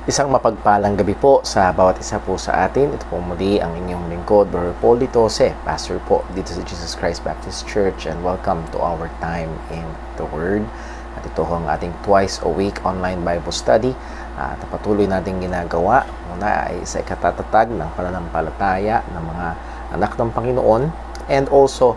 Isang mapagpalang gabi po sa bawat isa po sa atin. Ito po muli ang inyong lingkod, Brother Paul Ditose, pastor po dito sa Jesus Christ Baptist Church, and welcome to our time in the Word. At ito ang ating twice a week online Bible study at patuloy nating ginagawa. Muna ay sa ikatatatag ng pananampalataya ng mga anak ng Panginoon, and also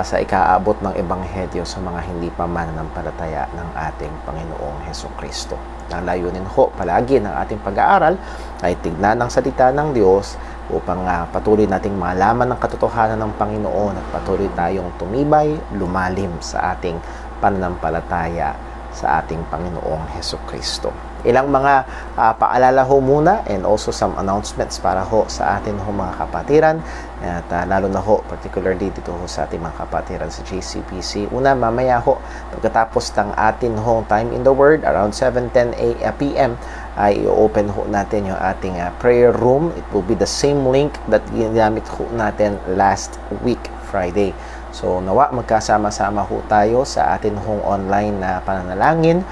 sa ikaabot ng ebanghelyo sa mga hindi pa mananampalataya ng ating Panginoong Hesukristo. Ang layunin ho palagi ng ating pag-aaral ay tignan ang salita ng Diyos upang patuloy nating malaman ang katotohanan ng Panginoon at patuloy tayong tumibay, lumalim sa ating pananampalataya sa ating Panginoong Hesukristo. Ilang mga paalala ho muna and also some announcements para ho sa atin ho mga kapatiran at lalo na ho particularly dito ho sa ating mga kapatiran sa JCPC. Una, mamaya ho pagkatapos ng atin ho time in the Word around 7:10 p.m. ay i-open ho natin yung ating prayer room. It will be the same link that ginamit ho natin last week Friday. So nawa magkasama-sama ho tayo sa atin hong online na pananalangin.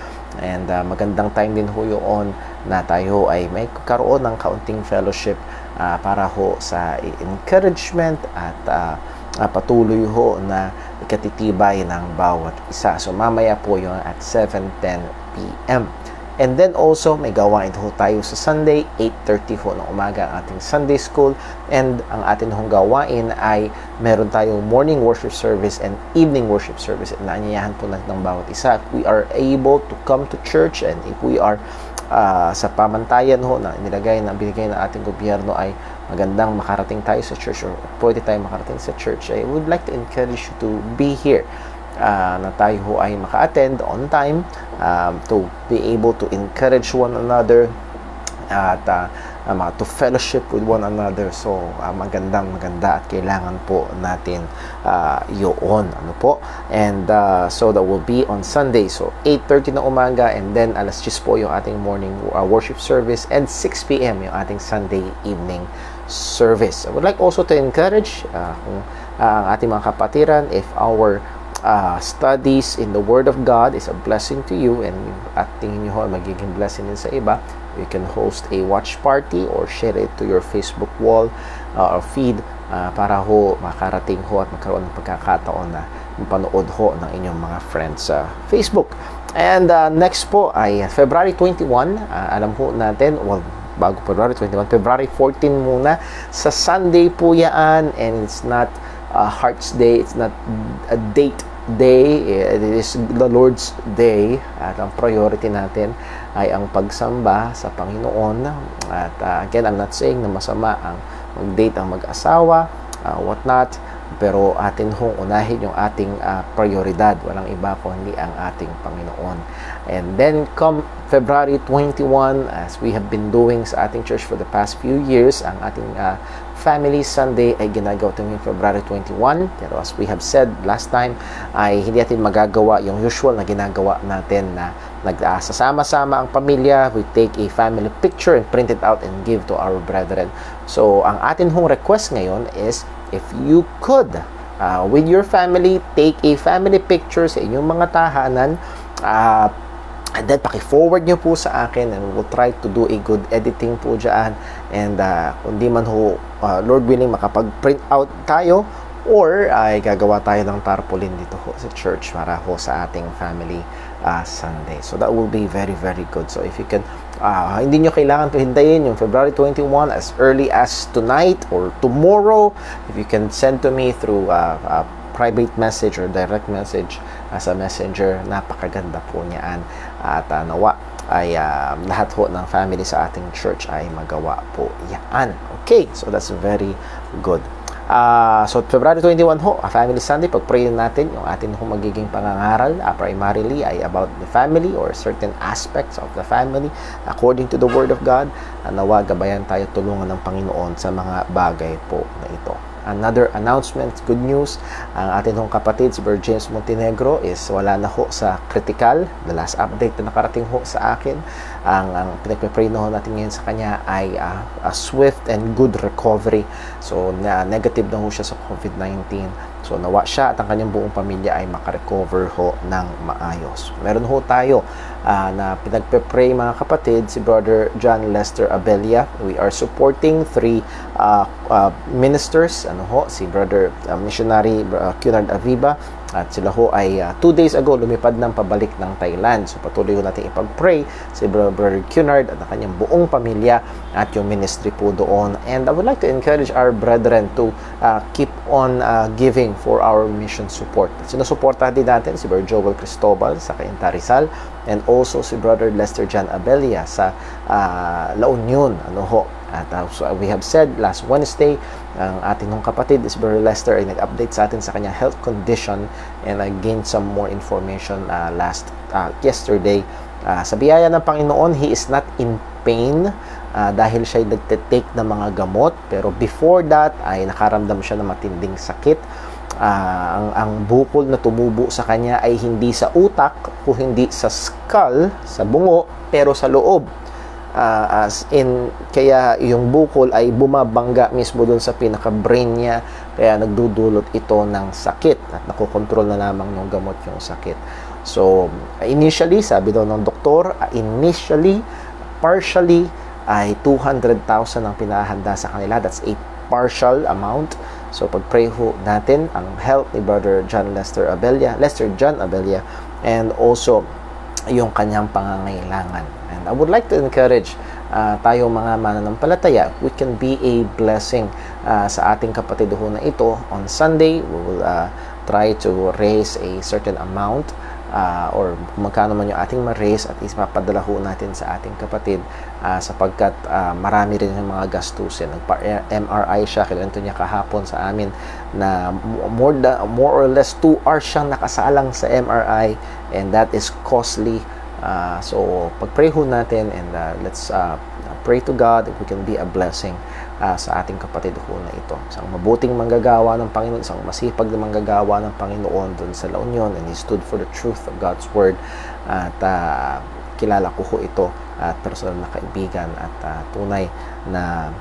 And magandang time din ho yun na tayo ay may karoon ng kaunting fellowship para ho sa encouragement at patuloy ho na ikatitibay ng bawat isa. So mamaya po yun at 7:10 p.m. And then also, may gawain ho tayo sa Sunday, 8:30 ho ng umaga ang ating Sunday School. And ang atin hong gawain ay meron tayong morning worship service and evening worship service. At naanyayahan po natin ng bawat isa. If we are able to come to church and if we are sa pamantayan ho na binigay ng ating gobyerno ay magandang makarating tayo sa church or pwede tayo makarating sa church, I would like to encourage you to be here. Na tayo ho ay maka-attend on time to be able to encourage one another at to fellowship with one another. So maganda at kailangan po natin yun po. And so that will be on Sunday, so 8:30 na umaga, and then alas 10 po yung ating morning worship service, and 6 p.m. yung ating Sunday evening service. I would like also to encourage kung ang ating mga kapatiran, if our studies in the Word of God is a blessing to you and at tingin nyo ho magiging blessing din sa iba, you can host a watch party or share it to your Facebook wall or feed para ho makarating ho at magkaroon ng pagkakataon na mapanood ho ng inyong mga friends sa Facebook. And next po ay February 21. Alam ho natin, bago February 21, February 14 muna. Sa Sunday po yan, and it's not Heart's Day, it's not a date day, it is the Lord's Day, at ang priority natin ay ang pagsamba sa Panginoon. At again, I'm not saying na masama ang mag-date ang mag-asawa, what not, pero atin hong unahin yung ating prioridad, walang iba kundi ang ating Panginoon. And then come February 21, as we have been doing sa ating church for the past few years, ang ating Family Sunday ay ginagawa ito ngayong February 21. Pero as we have said last time, ay hindi natin magagawa yung usual na ginagawa natin na nagsasama-sama ang pamilya. We take a family picture and print it out and give to our brethren. So, ang atin hong request ngayon is, if you could, with your family, take a family picture sa inyong mga tahanan, and then paki-forward nyo po sa akin, and we will try to do a good editing po dyan. And kung di man ho, Lord willing, makapag-print out tayo, or ay gagawa tayo ng tarpaulin dito ho sa church para ho sa ating family Sunday. So that will be very, very good. So if you can, hindi nyo kailangan hintayin yung February 21 as early as tonight or tomorrow. If you can send to me through private message or direct message as a messenger, napakaganda po niyaan. At nawa ay lahat ho ng family sa ating church ay magawa po yan. Okay, so that's very good. So February 21 ho, Family Sunday, pag-pray natin yung atin ho magiging pangangaral, primarily ay about the family or certain aspects of the family according to the Word of God. Nawa gabayan tayo, tulungan ng Panginoon sa mga bagay po na ito. Another announcement, good news, ang atin hong kapatid si Brother James Montenegro is wala na ho sa critical. The last update na nakarating ho sa akin, ang pinagpe-pray na ho natin ngayon sa kanya ay a swift and good recovery. So negative na ho siya sa COVID-19 So nawa siya at ang kanyang buong pamilya ay makarecover ho ng maayos. Meron ho tayo na pinagpe-pray mga kapatid, si Brother John Lester Abella. We are supporting 3 ministers, si Brother Missionary Cunard Aviva, at sila ho ay 2 days ago lumipad ng pabalik ng Thailand. So patuloy ho natin ipag-pray si Brother Cunard at ang kanyang buong pamilya at yung ministry po doon. And I would like to encourage our brethren to keep on giving for our mission support. Sinusuportahan din natin si Brother Joel Cristobal sa Cainta Rizal, and also si Brother Lester John Abella sa La Union. At so we have said last Wednesday, ang ating kapatid is Brother Lester ay nag-update sa atin sa kanyang health condition, and I gained some more information yesterday. Sa biyaya ng Panginoon, he is not in pain dahil siya ay nagte-take ng mga gamot, pero before that ay nakaramdam siya ng matinding sakit. Ang bukol na tumubo sa kanya ay hindi sa utak o hindi sa skull, sa bungo, pero sa loob. Kaya yung bukol ay bumabangga mismo doon sa pinaka-brain niya, kaya nagdudulot ito ng sakit at nakokontrol na lamang ng gamot yung sakit. So initially, sabi daw ng doktor, partially ay 200,000 ang pinahanda sa kanila. That's a partial amount. So pag-pray ho natin ang health ni Brother Lester John Abella, and also yung kanyang pangangailangan. And I would like to encourage tayo mga mananampalataya, we can be a blessing sa ating kapatid ho na ito. On Sunday, we will try to raise a certain amount or magkano man yung ating ma-raise, at ipapadala ho natin sa ating kapatid sapagkat marami rin yung mga gastusin. Nagpa-MRI siya, kinuwento niya kahapon sa amin na more or less 2 hours siyang nakasalang sa MRI, and that is costly. So pag-pray ho natin, and let's pray to God that we can be a blessing sa ating kapatid ho na ito. Isang mabuting manggagawa ng Panginoon, isang masipag na manggagawa ng Panginoon doon sa La Union, and he stood for the truth of God's Word. At kilala ko ho ito at personal na kaibigan, at tunay na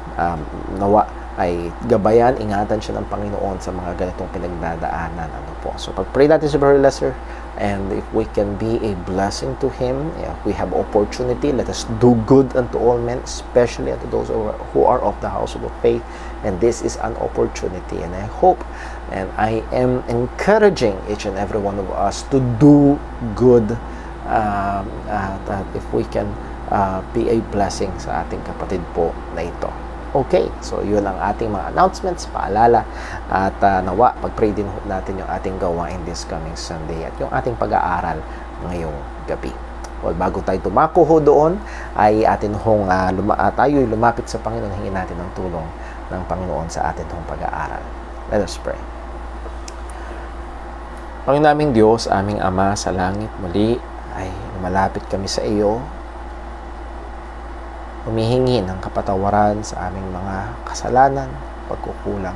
nawa ay gabayan, ingatan siya ng Panginoon sa mga ganitong pinagdadaanan. So pag-pray natin si Brother Lester, and if we can be a blessing to him, if we have opportunity, let us do good unto all men, especially unto those who are of the household of faith. And this is an opportunity, and I hope and I am encouraging each and every one of us to do good, that if we can be a blessing sa ating kapatid po na ito. Okay, so yun ang ating mga announcements, paalala, at nawa, pag-pray din natin yung ating gawain this coming Sunday at yung ating pag-aaral ngayong gabi. Well, bago tayo tumako ho doon, ay atin hong tayo'y lumapit sa Panginoon, hingin natin ang tulong ng Panginoon sa atin hong pag-aaral. Let us pray. Panginoon naming Diyos, aming Ama sa langit, muli ay lumalapit kami sa iyo, humihingi ng kapatawaran sa aming mga kasalanan, pagkukulang,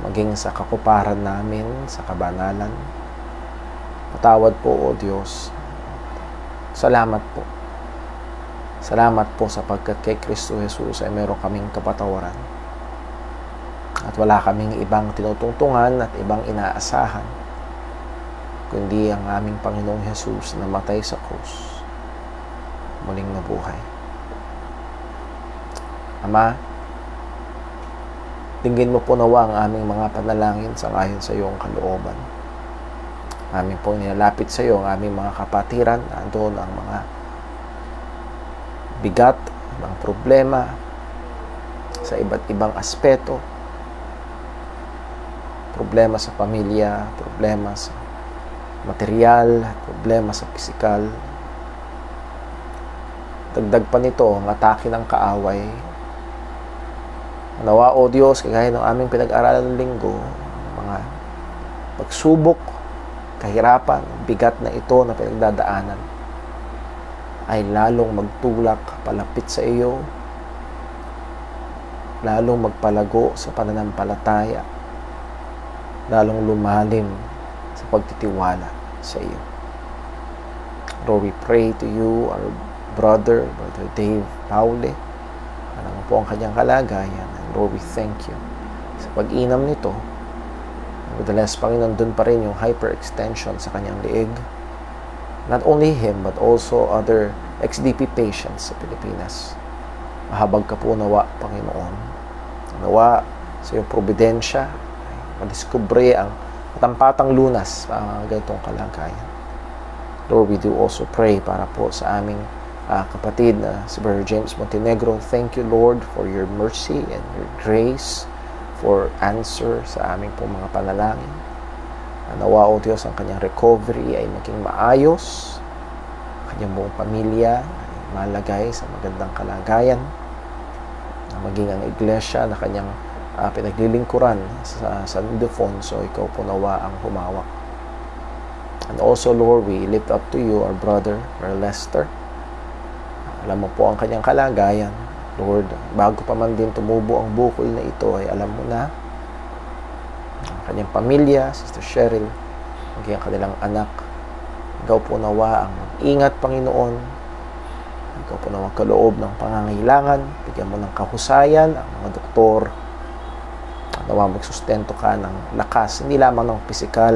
maging sa kakuparan namin, sa kabanalan. Patawad po, O Diyos. Salamat po. Salamat po sapagkat kay Kristo Jesus ay meron kaming kapatawaran. At wala kaming ibang tinutungtungan at ibang inaasahan, kundi ang aming Panginoong Jesus na matay sa krus, muling nabuhay. Ama, dinggin mo po nawa ang aming mga panalangin sangayon sa iyong kalooban. Aming po nilalapit sa iyo ang aming mga kapatiran, andun ang mga bigat, ibang problema sa iba't ibang aspeto, problema sa pamilya, problema sa material, problema sa pisikal. Dagdag pa nito ang atake ng kaaway. Nawa, O Diyos, kagaya ng aming pinag-aralan ng linggo, mga pagsubok, kahirapan, bigat na ito na pinagdadaanan ay lalong magtulak palapit sa iyo, lalong magpalago sa pananampalataya, lalong lumalim sa pagtitiwala sa iyo. Lord, we pray to you, our Brother Dave Paule, alam mo po ang kanyang kalagayan. And Lord, we thank you sa pag-inom nito. Nevertheless, Panginoon, dun pa rin yung hyperextension sa kanyang liig. Not only him, but also other XDP patients sa Pilipinas. Mahabag ka po nawa, Panginoon. Nawa sa iyong probidensya, madiskubre ang matampatang lunas sa ganitong kalagayan. Lord, we do also pray para po sa aming kapatid na si Brother James Montenegro. Thank you, Lord, for your mercy and your grace, for answer sa aming po mga panalangin. Nawa, O Diyos, ang kanyang recovery ay maging maayos. Kanyang buong pamilya ay malagay sa magandang kalagayan. Na maging ang iglesia na kanyang pinaglilingkuran sa San Ildefonso, ikaw po nawa ang humawak. And also, Lord, we lift up to you our brother, Brother Lester. Alam mo po ang kanyang kalagayan. Lord, bago pa man din tumubo ang bukol na ito, ay alam mo na ang kanyang pamilya, Sister Cheryl, maging ang kanilang anak. Ikaw po nawa ang ingat, Panginoon. Ikaw po nawa kaloob ng pangangailangan. Bigyan mo ng kahusayan ang mga doktor. Nawa magsustento ka ng lakas, hindi lamang ng pisikal,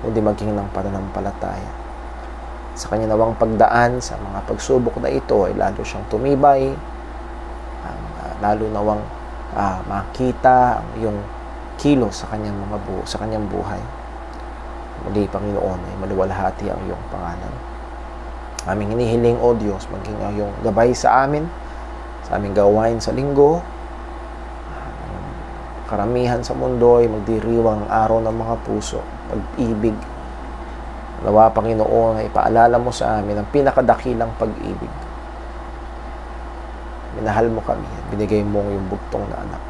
kundi maging ng pananampalataya. Sa kanya nawang pagdaan sa mga pagsubok na ito ay lalo siyang tumibay, lalo nawang makita ang iyong kilos sa kanyang sa kanyang buhay. Muli, Panginoon, ay maluwalhati ang iyong pangalan. Aming hinihiling, O Diyos, maging ang iyong gabay sa amin, sa aming gawain sa linggo. Karamihan sa mundo ay magdiriwang araw ng mga puso, pag-ibig. Nawa, Panginoon, ay ipaalala mo sa amin ang pinakadakilang pag-ibig. Minahal mo kami at binigay mo yung bugtong na anak.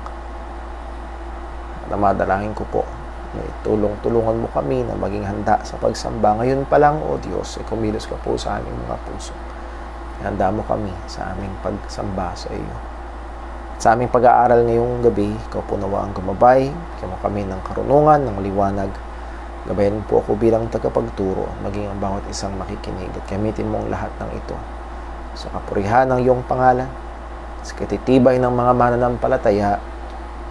Namadalangin ko po na tulungan mo kami na maging handa sa pagsamba. Ngayon pa lang, O Diyos, ay kumilos ka po sa aming mga puso. Handa mo kami sa aming pagsamba sa iyo. Sa aming pag-aaral ngayong gabi, ikaw po nawa ang gumabay. Bigyan mo kami ng karunungan, ng liwanag. Gabayan po ako bilang tagapagturo, maging ang bawat isang makikinig at gamitin mo ang lahat ng ito sa kapurihan ng iyong pangalan, sa katitibay ng mga mananampalataya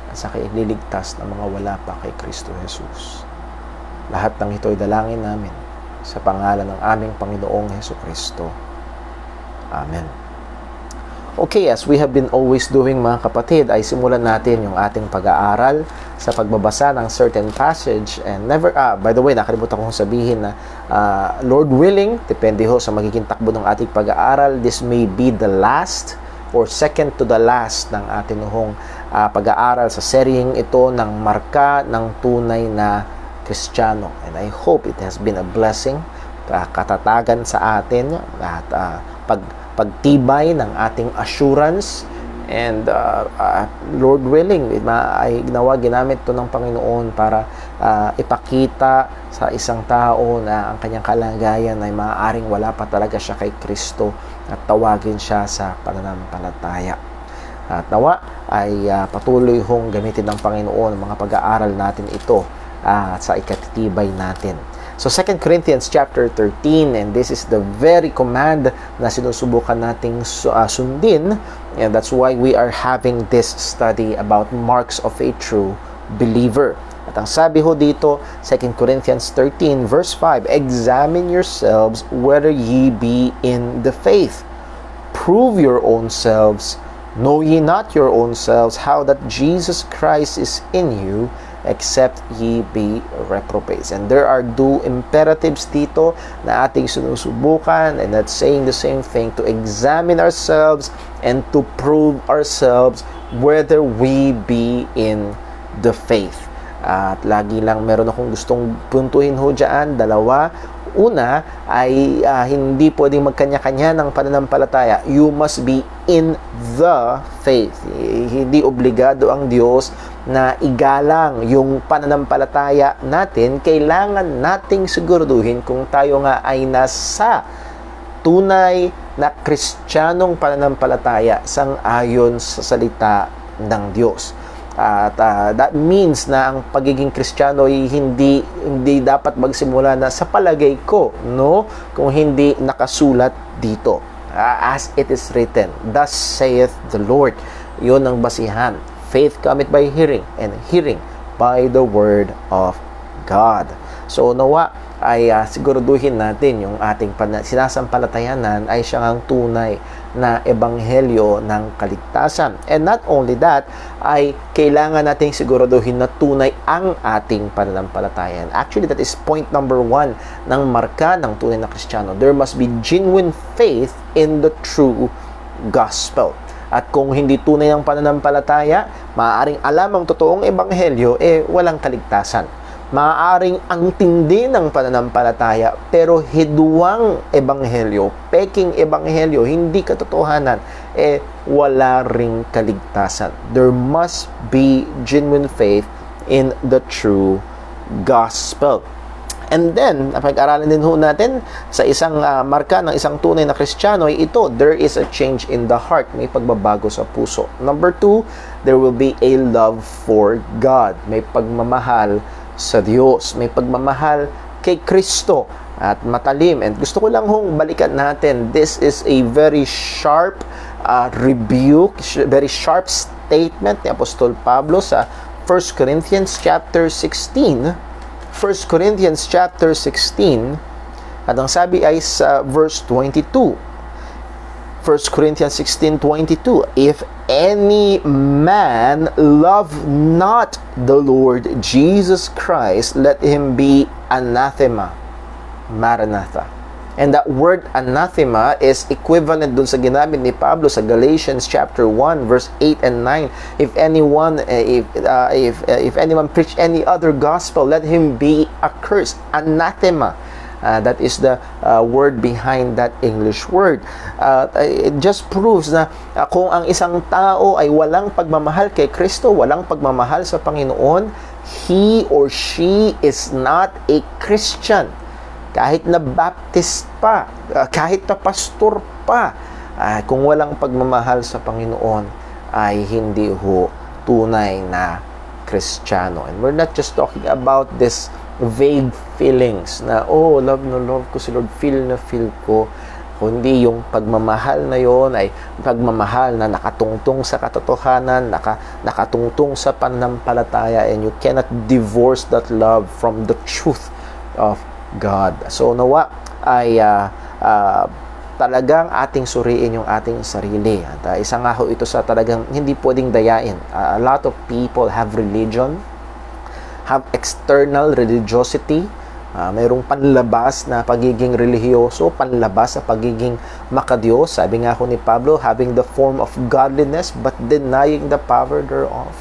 at sa kaililigtas ng mga wala pa kay Kristo Jesus. Lahat ng ito ay dalangin namin sa pangalan ng aming Panginoong Hesus Kristo. Amen. Okay, as we have been always doing, mga kapatid, ay simulan natin yung ating pag-aaral sa pagbabasa ng certain passage. And never, by the way, nakalimutan kong sabihin na Lord willing, depende ho sa magiging takbo ng ating pag-aaral, this may be the last or second to the last ng ating pag-aaral sa seryeng ito ng marka ng tunay na Kristiyano. And I hope it has been a blessing, katatagan sa atin at pagtibay ng ating assurance, and Lord willing, ay ginawa, ginamit to ng Panginoon para ipakita sa isang tao na ang kanyang kalagayan ay maaaring wala pa talaga siya kay Kristo at tawagin siya sa pananampalataya. At nawa ay patuloy hong gamitin ng Panginoon ang mga pag-aaral natin ito sa ikatitibay natin. So 2 Corinthians chapter 13, and this is the very command na sinusubukan nating sundin, and that's why we are having this study about marks of a true believer. At ang sabi ho dito, 2 Corinthians 13 verse 5, examine yourselves whether ye be in the faith. Prove your own selves. Know ye not your own selves how that Jesus Christ is in you, except ye be reprobates. And there are two imperatives dito na ating sinusubukan, and that's saying the same thing, to examine ourselves and to prove ourselves whether we be in the faith. At lagi lang meron akong gustong puntuhin ho dyan, dalawa. Una ay hindi pwedeng magkanya-kanya ng pananampalataya. You must be in the faith. Hindi obligado ang Diyos na igalang yung pananampalataya natin. Kailangan nating siguraduhin kung tayo nga ay nasa tunay na Kristiyanong pananampalataya sang-ayon sa salita ng Diyos. At that means na ang pagiging Kristiyano ay hindi dapat magsimula na sa palagay ko, no? Kung hindi nakasulat dito. As it is written, thus saith the Lord. Yun ang basihan. Faith cometh by hearing, and hearing by the word of God. So nawa ay siguraduhin natin yung ating sinasampalatayanan ay siyang tunay na ebanghelyo ng kaligtasan. And not only that, ay kailangan nating siguraduhin na tunay ang ating pananampalataya. Actually, that is point number 1 ng marka ng tunay na Kristiyano. There must be genuine faith in the true gospel. At kung hindi tunay ang pananampalataya, maaaring alam ang totoong ebanghelyo, walang kaligtasan. Maaaring ang tindi ng pananampalataya, pero hiduang ebanghelyo, peking ebanghelyo, hindi katotohanan, wala ring kaligtasan. There must be genuine faith in the true gospel. And then, napag-aralan din ho natin sa isang marka ng isang tunay na Kristiyano ay ito, there is a change in the heart. May pagbabago sa puso. Number 2, there will be a love for God. May pagmamahal sa Diyos. May pagmamahal kay Kristo at matalim. And gusto ko lang hong balikan natin, this is a very sharp rebuke, very sharp statement ni Apostol Pablo sa 1 Corinthians chapter 16. 1 Corinthians chapter 16, at ang sabi ay sa verse 22. 1 Corinthians 16:22, if any man love not the Lord Jesus Christ, let him be anathema. Maranatha. And that word anathema is equivalent dun sa ginamit ni Pablo sa Galatians chapter 1 verse 8 and 9. If anyone preach any other gospel, let him be accursed. Anathema. That is the word behind that English word. It just proves na kung ang isang tao ay walang pagmamahal kay Kristo, walang pagmamahal sa Panginoon, he or she is not a Christian. Kahit na Baptist pa, kahit na pastor pa, kung walang pagmamahal sa Panginoon, ay hindi ho tunay na Kristiyano. And we're not just talking about this vague feelings na, love na love ko si Lord, feel na feel ko, kundi yung pagmamahal na yon ay pagmamahal na nakatungtong sa katotohanan, nakatungtong sa pananampalataya, and you cannot divorce that love from the truth of God. So nawa ay talagang ating suriin yung ating sarili. At isa nga ho ito sa talagang hindi pwedeng dayain. A lot of people have religion, have external religiosity, mayroong panlabas na pagiging relihiyoso, panlabas na pagiging makadiyos. Sabi nga ho ni Pablo, having the form of godliness but denying the power thereof.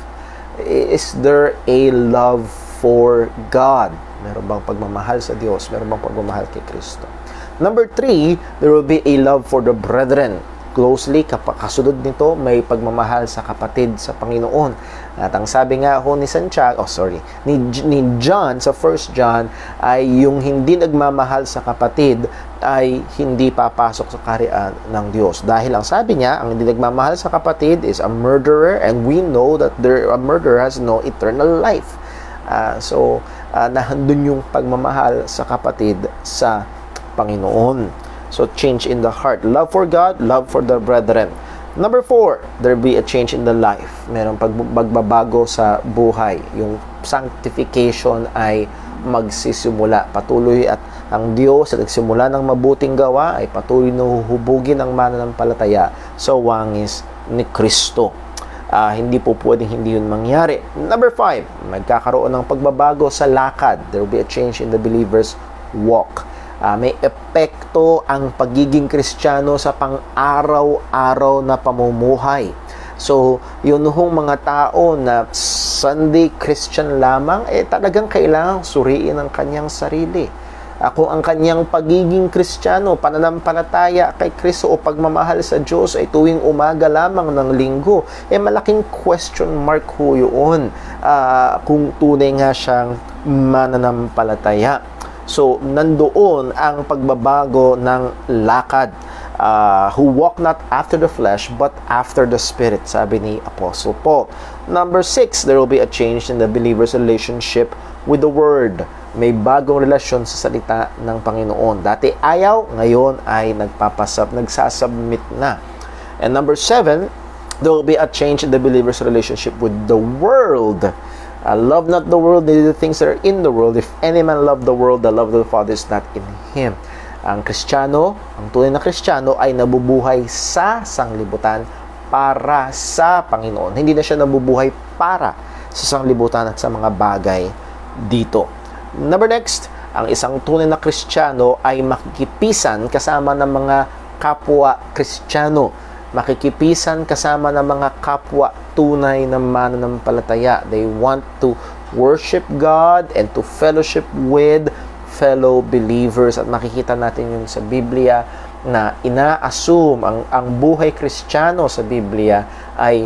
Is there a love for God? Meron bang pagmamahal sa Diyos? Meron bang pagmamahal kay Kristo? Number 3, there will be a love for the brethren. Closely, kasunod nito, may pagmamahal sa kapatid sa Panginoon. At ang sabi nga ho ni ni John sa 1 John, ay yung hindi nagmamahal sa kapatid ay hindi papasok sa kaharian ng Diyos. Dahil ang sabi niya, ang hindi nagmamahal sa kapatid is a murderer, and we know that a murderer has no eternal life. So, nahandun yung pagmamahal sa kapatid sa Panginoon. So, change in the heart. Love for God, love for the brethren. Number 4, there be a change in the life. Merong pagbabago sa buhay. Yung sanctification ay magsisimula. Patuloy at ang Diyos at nagsimula ng mabuting gawa ay patuloy na huhubugin ang mananampalataya sa wangis ni Kristo. Hindi po pwedeng hindi yun mangyari. Number 5, magkakaroon ng pagbabago sa lakad. There will be a change in the believer's walk. May epekto ang pagiging Kristiyano sa pang-araw-araw na pamumuhay. So, yun hong mga tao na Sunday Christian lamang, talagang kailangang suriin ang kanyang sarili. Kung ang kanyang pagiging Kristiyano, pananampalataya kay Kristo o pagmamahal sa Diyos ay tuwing umaga lamang ng linggo, malaking question mark ho yun kung tunay nga siyang mananampalataya. So, nandoon ang pagbabago ng lakad. Who walk not after the flesh, but after the Spirit, sabi ni Apostle Paul. Number 6, there will be a change in the believer's relationship with the Word. May bagong relasyon sa salita ng Panginoon. Dati ayaw, ngayon ay nagsasubmit na. And number 7, There will be a change in the believer's relationship with the world. Love not the world, neither the things that are in the world. If any man love the world, the love of the Father is not in him. Ang Kristiyano, ang tunay na Kristiyano ay nabubuhay sa sanglibutan para sa Panginoon. Hindi na siya nabubuhay para sa sanglibutan at sa mga bagay dito. Number next, ang isang tunay na Kristiyano ay makikipisan kasama ng mga kapwa Kristiyano. Makikipisan kasama ng mga kapwa tunay na mananampalataya. They want to worship God and to fellowship with fellow believers. At makikita natin yun sa Biblia na ina-assume ang buhay Kristiyano sa Biblia ay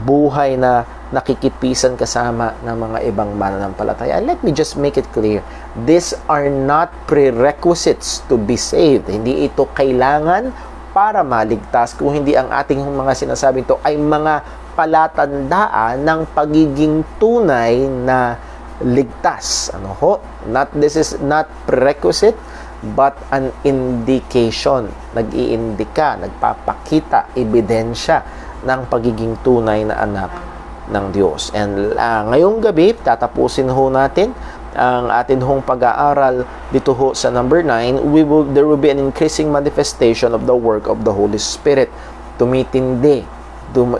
buhay na nakikipisan kasama ng mga ibang mananampalataya. And let me just make it clear, these are not prerequisites to be saved. Hindi ito kailangan para maligtas, kung hindi ang ating mga sinasabing ito ay mga palatandaan ng pagiging tunay na ligtas. This is not prerequisite, but an indication. Nag-iindika, nagpapakita, ebidensya ng pagiging tunay na anak ng Diyos. And ngayong gabi, tatapusin ho natin ang atin hong pag-aaral dito ho sa number 9. There will be an increasing manifestation of the work of the Holy Spirit. Tumitindi,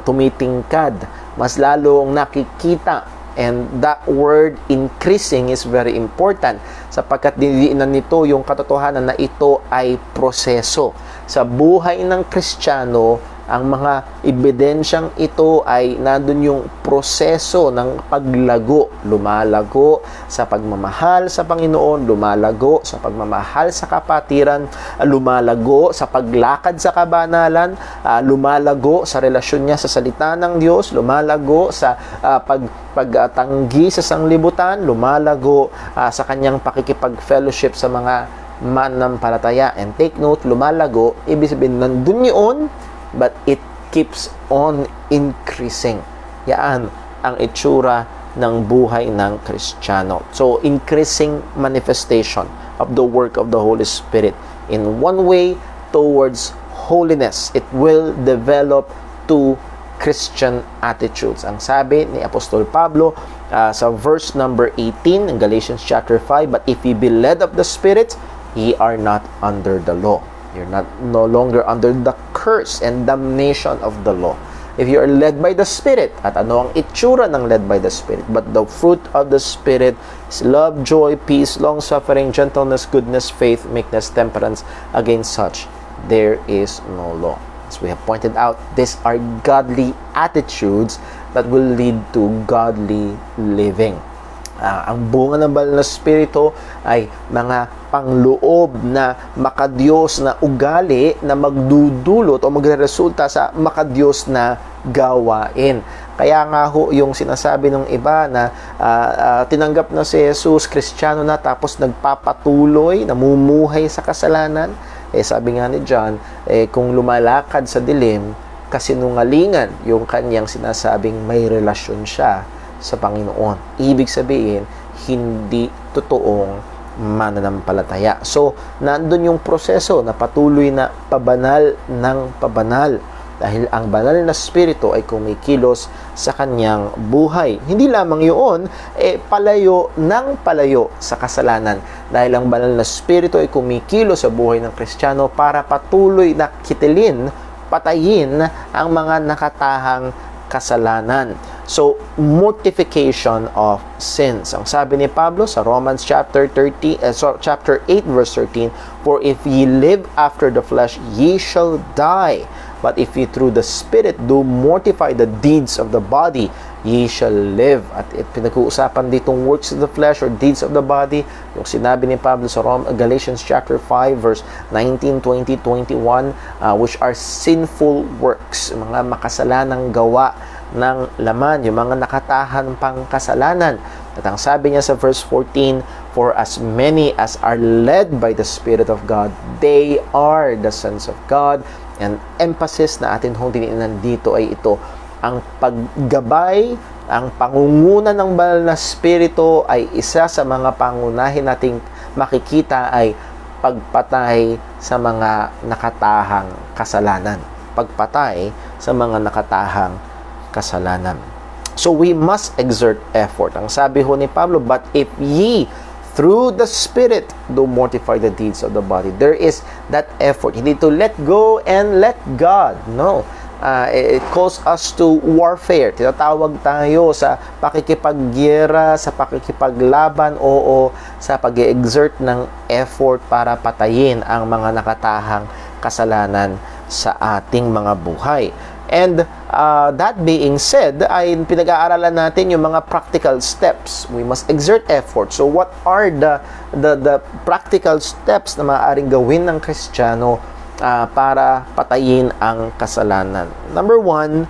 tumitingkad, mas lalong nakikita. And that word increasing is very important sapagkat dinidiinan nito yung katotohanan na ito ay proseso. Sa buhay ng Kristiyano, ang mga ebidensyang ito ay nandun yung proseso ng paglago. Lumalago sa pagmamahal sa Panginoon, lumalago sa pagmamahal sa kapatiran, lumalago sa paglakad sa kabanalan, lumalago sa relasyon niya sa salita ng Diyos, lumalago sa pagtanggi sa sanglibutan, lumalago sa kanyang pakikipag-fellowship sa mga mananampalataya. And take note, lumalago, ibig sabihin nandun yun, but it keeps on increasing. Yan ang itsura ng buhay ng Kristiyano. So, increasing manifestation of the work of the Holy Spirit in one way towards holiness. It will develop to Christian attitudes. Ang sabi ni Apostol Pablo sa verse number 18 in Galatians chapter 5, but if ye be led of the Spirit, ye are not under the law. You're no longer under the curse and damnation of the law. If you are led by the Spirit, at ano ang itsura ng led by the Spirit? But the fruit of the Spirit is love, joy, peace, long-suffering, gentleness, goodness, faith, meekness, temperance. Against such, there is no law. As we have pointed out, these are godly attitudes that will lead to godly living. Ang bunga ng banal na Espiritu ay mga pangloob na makadiyos na ugali na magdudulot o magreresulta sa makadiyos na gawain. Kaya nga ho yung sinasabi ng iba na tinanggap na si Jesus, Kristiyano na, tapos nagpapatuloy, namumuhay sa kasalanan. Sabi nga ni John, kung lumalakad sa dilim, kasinungalingan yung kanyang sinasabing may relasyon siya sa Panginoon. Ibig sabihin, hindi totoong mananampalataya. So, nandun yung proseso na patuloy na pabanal ng pabanal. Dahil ang banal na Espiritu ay kumikilos sa kanyang buhay. Hindi lamang yun, palayo ng palayo sa kasalanan. Dahil ang banal na Espiritu ay kumikilos sa buhay ng Kristiyano para patuloy na kitilin, patayin ang mga nakatahang kasalanan. So, mortification of sins. Ang sabi ni Pablo sa Romans chapter 8 verse 13, for if ye live after the flesh, ye shall die. But if ye through the Spirit do mortify the deeds of the body, ye shall live. At pinag-uusapan ditong works of the flesh or deeds of the body, yung sinabi ni Pablo sa Galatians chapter 5 verse 19, 20, 21, which are sinful works, mga makasalanang gawa ng laman, yung mga nakatahan pang kasalanan. At ang sabi niya sa verse 14, for as many as are led by the Spirit of God, they are the sons of God. And emphasis na atin hong diniinan dito ay ito, ang paggabay, ang pangunguna ng banal na Espiritu ay isa sa mga pangunahin nating makikita ay pagpatay sa mga nakatahang kasalanan. pagpatay sa mga nakatahang kasalanan. So we must exert effort. Ang sabi ho ni Pablo, but if ye through the Spirit do mortify the deeds of the body. There is that effort. You need to let go and let God. No. It calls us to warfare. Tinatawag tayo sa pakikipaggiyera, sa pakikipaglaban, sa pag-exert ng effort para patayin ang mga nakatahang kasalanan sa ating mga buhay. And that being said, ay pinag-aaralan natin yung mga practical steps. We must exert effort. So what are the practical steps na maaaring gawin ng Kristiyano para patayin ang kasalanan? Number one,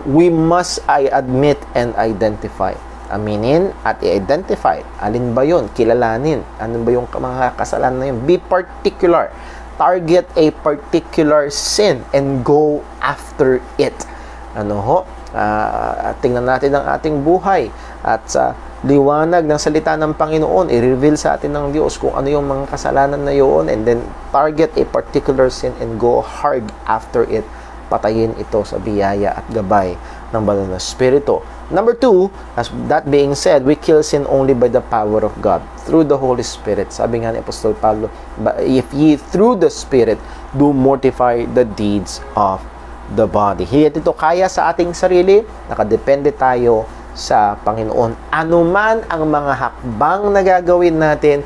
we must admit and identify. Aminin at i-identify. Alin ba yun? Kilalanin. Ano ba yung mga kasalanan na yun? Be particular. Target a particular sin and go after it. Tingnan natin ang ating buhay at sa liwanag ng salita ng Panginoon, i-reveal sa atin ng Diyos kung ano yung mga kasalanan na yun, and then target a particular sin and go hard after it. Patayin ito sa biyaya at gabay ng banal na Espiritu. Number two, as that being said, we kill sin only by the power of God through the Holy Spirit. Sabi nga ni Apostol Pablo, if ye through the Spirit do mortify the deeds of the body. Hindi ito kaya sa ating sarili, nakadepende tayo sa Panginoon. Anuman ang mga hakbang na gagawin natin,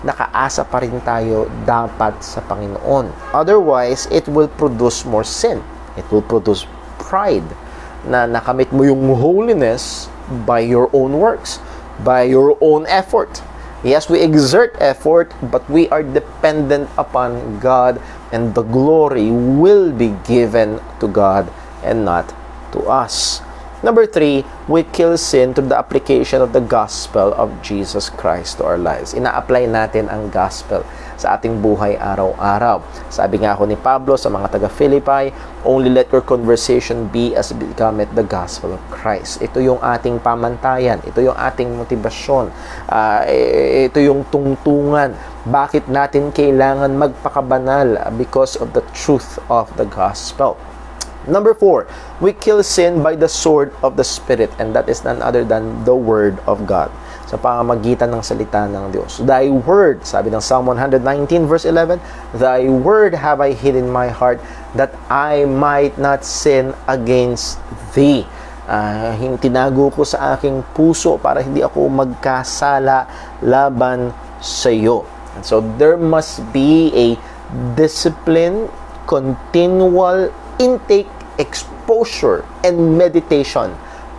nakaasa pa rin tayo dapat sa Panginoon. Otherwise, it will produce more sin. It will produce pride, na nakamit mo yung holiness by your own works, by your own effort. Yes, we exert effort, but we are dependent upon God, and the glory will be given to God and not to us. Number three, we kill sin through the application of the gospel of Jesus Christ to our lives. Ina-apply natin ang gospel sa ating buhay araw-araw. Sabi nga ako ni Pablo sa mga taga-Philippi, only let your conversation be as becometh the gospel of Christ. Ito yung ating pamantayan. Ito yung ating motibasyon. Ito yung tungtungan. Bakit natin kailangan magpakabanal? Because of the truth of the gospel. Number four, we kill sin by the sword of the Spirit, and that is none other than the Word of God. Sa pamamagitan ng salita ng Diyos. Thy Word, sabi ng Psalm 119 verse 11, Thy Word have I hid in my heart, that I might not sin against Thee. Tinago ko sa aking puso para hindi ako magkasala laban sa iyo. And so there must be a discipline, continual intake, exposure, and meditation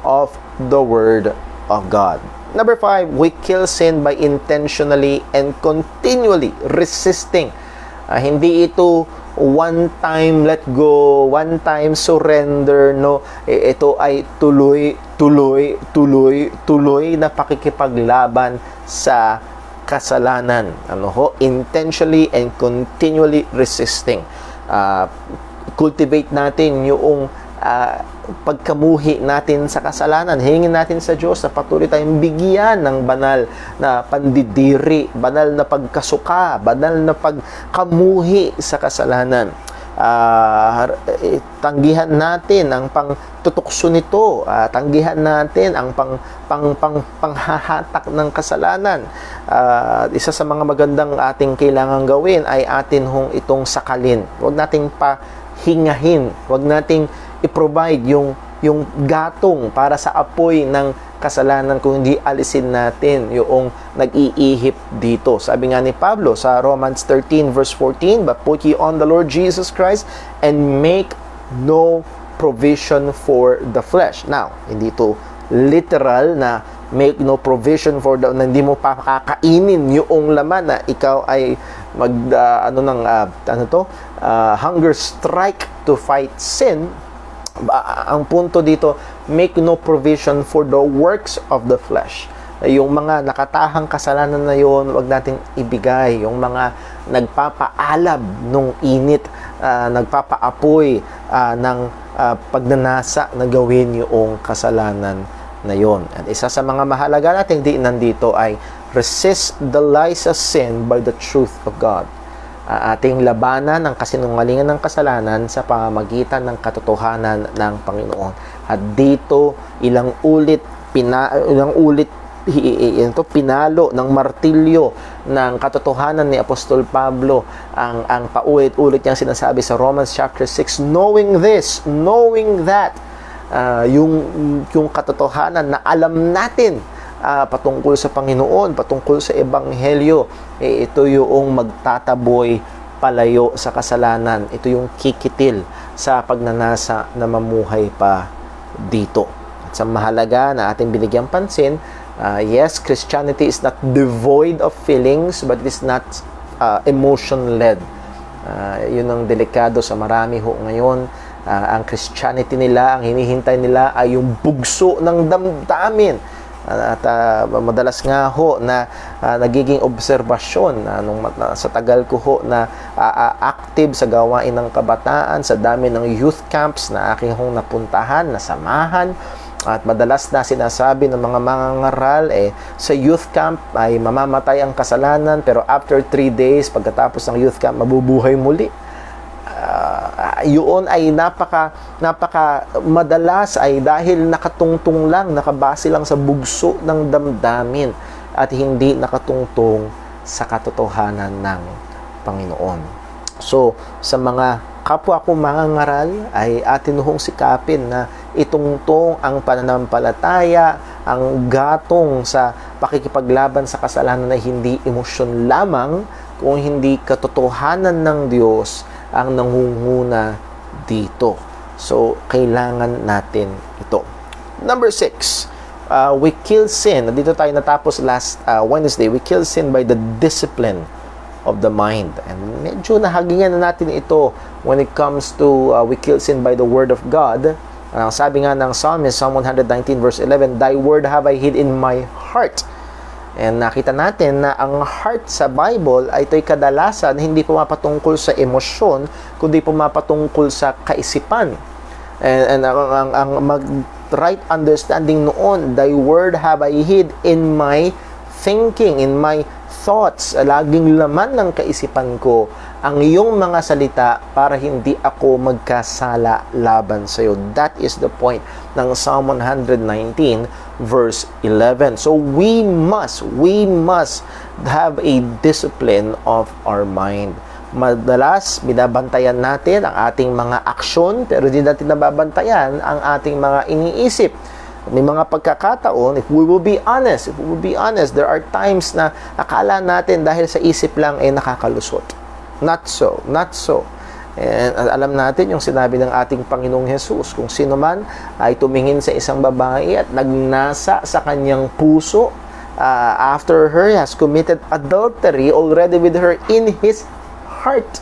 of the Word of God. Number five, we kill sin by intentionally and continually resisting. Hindi ito one time let go, one time surrender, no. Ito ay tuloy na pakikipaglaban sa kasalanan. Intentionally and continually resisting. Cultivate natin yung pagkamuhi natin sa kasalanan. Hingin natin sa Diyos na patuloy tayong bigyan ng banal na pandidiri, banal na pagkasuka, banal na pagkamuhi sa kasalanan. Tanggihan natin ang pangtutukso nito, tanggihan natin ang panghahatak ng kasalanan. Isa sa mga magandang ating kailangan gawin ay atin itong sakalin. Huwag nating pahingahin, huwag nating i-provide yung gatong para sa apoy ng kasalanan kung hindi alisin natin yung nag-iihip dito. Sabi nga ni Pablo sa Romans 13 verse 14, but put ye on the Lord Jesus Christ and make no provision for the flesh. Now, hindi to literal na make no provision for the, na hindi mo pa kakainin yung laman na ikaw ay hunger strike to fight sin. Ang punto dito, make no provision for the works of the flesh. Yung mga nakatahang kasalanan na yun, wag nating ibigay. Yung mga nagpapaalab nung init, nagpapaapoy ng pagnanasa na gawin yung kasalanan na yun. At isa sa mga mahalaga natin nandito ay resist the lies of sin by the truth of God. ating labanan ng kasinungalingan ng kasalanan sa pamamagitan ng katotohanan ng Panginoon. At dito ilang ulit pinalo ng martilyo ng katotohanan ni Apostol Pablo ang paulit-ulit niyang sinasabi sa Romans chapter 6, knowing this, knowing that, yung katotohanan na alam natin patungkol sa Panginoon, patungkol sa Ebanghelyo, ito yung magtataboy palayo sa kasalanan. Ito yung kikitil sa pagnanasa na mamuhay pa dito. At sa mahalaga na ating binigyang pansin, yes, Christianity is not devoid of feelings, but it is not emotion-led. Yun ang delikado sa marami ho ngayon. Ang Christianity nila, ang hinihintay nila ay yung bugso ng damdamin. At madalas nga ho na nagiging obserbasyon sa tagal ko ho na active sa gawain ng kabataan, sa dami ng youth camps na aking hong napuntahan, nasamahan. At madalas na sinasabi ng mga mangangaral, sa youth camp ay mamamatay ang kasalanan, pero after 3 days, pagkatapos ng youth camp, mabubuhay muli. Yun ay napaka madalas ay dahil nakatungtong lang, nakabase lang sa bugso ng damdamin at hindi nakatungtong sa katotohanan ng Panginoon. So, sa mga kapwa ko mangangaral ay atin hong sikapin na itungtong ang pananampalataya, ang gatong sa pakikipaglaban sa kasalanan na hindi emosyon lamang, kung hindi katotohanan ng Diyos ang nangunguna dito. So, kailangan natin ito. Number 6, we kill sin. Dito tayo natapos last Wednesday. We kill sin by the discipline of the mind. And medyo nahagingan na natin ito when it comes to we kill sin by the word of God. Sabi nga ng Psalmist, Psalm 119 verse 11, Thy word have I hid in my heart. And nakita natin na ang heart sa Bible ay ito'y kadalasan hindi pumapatungkol sa emosyon, kundi pumapatungkol sa kaisipan. And ang right understanding noon, Thy word have I hid in my thinking, in my thoughts. Laging laman ng kaisipan ko ang iyong mga salita para hindi ako magkasala laban sa iyo. That is the point ng Psalm 119 verse 11. So we must have a discipline of our mind. Madalas, binabantayan natin ang ating mga aksyon, pero di natin nababantayan ang ating mga iniisip. May mga pagkakataon, if we will be honest, there are times na akala natin dahil sa isip lang ay nakakalusot. Not so. And alam natin yung sinabi ng ating Panginoong Jesus, kung sino man ay tumingin sa isang babae at nagnasa sa kanyang puso, after her has committed adultery already with her in his heart.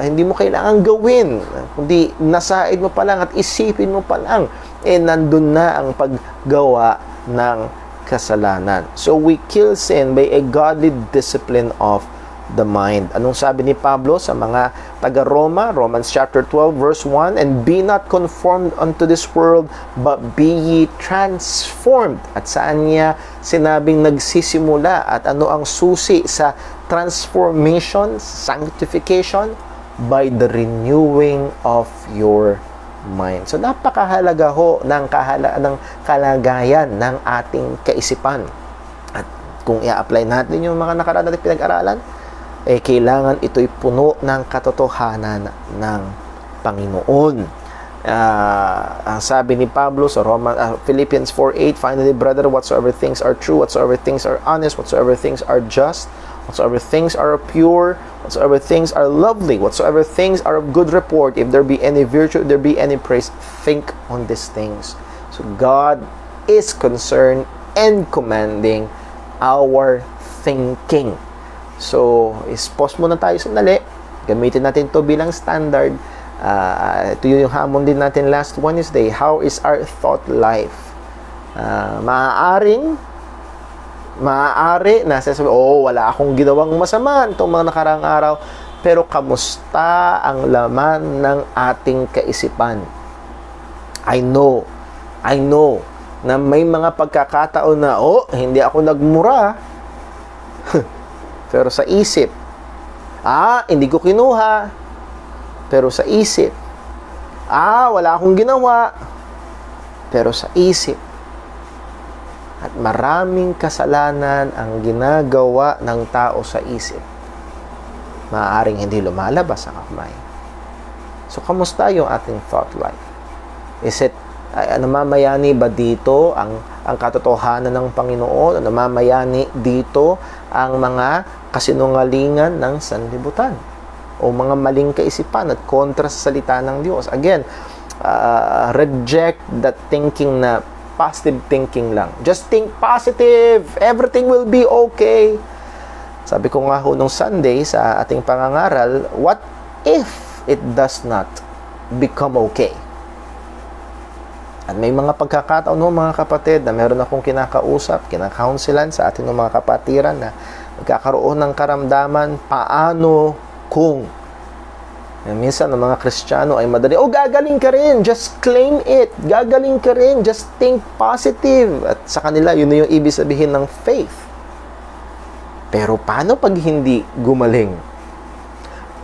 Hindi mo kailangan gawin, kundi nasaid mo pa lang at isipin mo pa lang, nandun na ang paggawa ng kasalanan. So we kill sin by a godly discipline of the mind. Anong sabi ni Pablo sa mga taga-Roma? Romans chapter 12 verse 1, And be not conformed unto this world, but be ye transformed. At saan niya sinabing nagsisimula at ano ang susi sa transformation, sanctification? By the renewing of your mind. So napakahalaga ho ng kalagayan ng ating kaisipan. At kung i-apply natin yung mga nakaraan natin pinag-aralan, kailangan ito'y puno ng katotohanan ng Panginoon. Ang sabi ni Pablo sa Philippians 4:8, Finally, brother, whatsoever things are true, whatsoever things are honest, whatsoever things are just, whatsoever things are pure, whatsoever things are lovely, whatsoever things are of good report, if there be any virtue, if there be any praise, think on these things. So God is concerned and commanding our thinking. So, pause muna tayo sandali. Gamitin natin to bilang standard. Ito yung hamon din natin last Wednesday. How is our thought life? Maaari na sasabi, wala akong ginawang masama itong mga nakaraang araw. Pero kamusta ang laman ng ating kaisipan? I know na may mga pagkakataon na, hindi ako nagmura. Pero sa isip, Hindi ko kinuha. Pero sa isip. Wala akong ginawa. Pero sa isip. At maraming kasalanan ang ginagawa ng tao sa isip. Maaaring hindi lumalabas sa kamay. So, kamusta yung ating thought life? Is it, namamayani ba dito ang katotohanan ng Panginoon? Namamayani dito ang mga kasinungalingan ng sanlibutan? O mga maling kaisipan at kontra sa salita ng Diyos? Again, reject that thinking na positive thinking lang. Just think positive. Everything will be okay. Sabi ko nga ho nung Sunday sa ating pangangaral, what if it does not become okay? At may mga pagkakataon no, mga kapatid, na meron akong kinakausap, kinakaunselan sa ating mga kapatiran na nagkakaroon ng karamdaman, paano kung minsan ng mga Kristiyano ay madali, gagaling ka rin, just claim it, gagaling ka rin, just think positive. At sa kanila, yun na yung ibig sabihin ng faith. Pero paano pag hindi gumaling?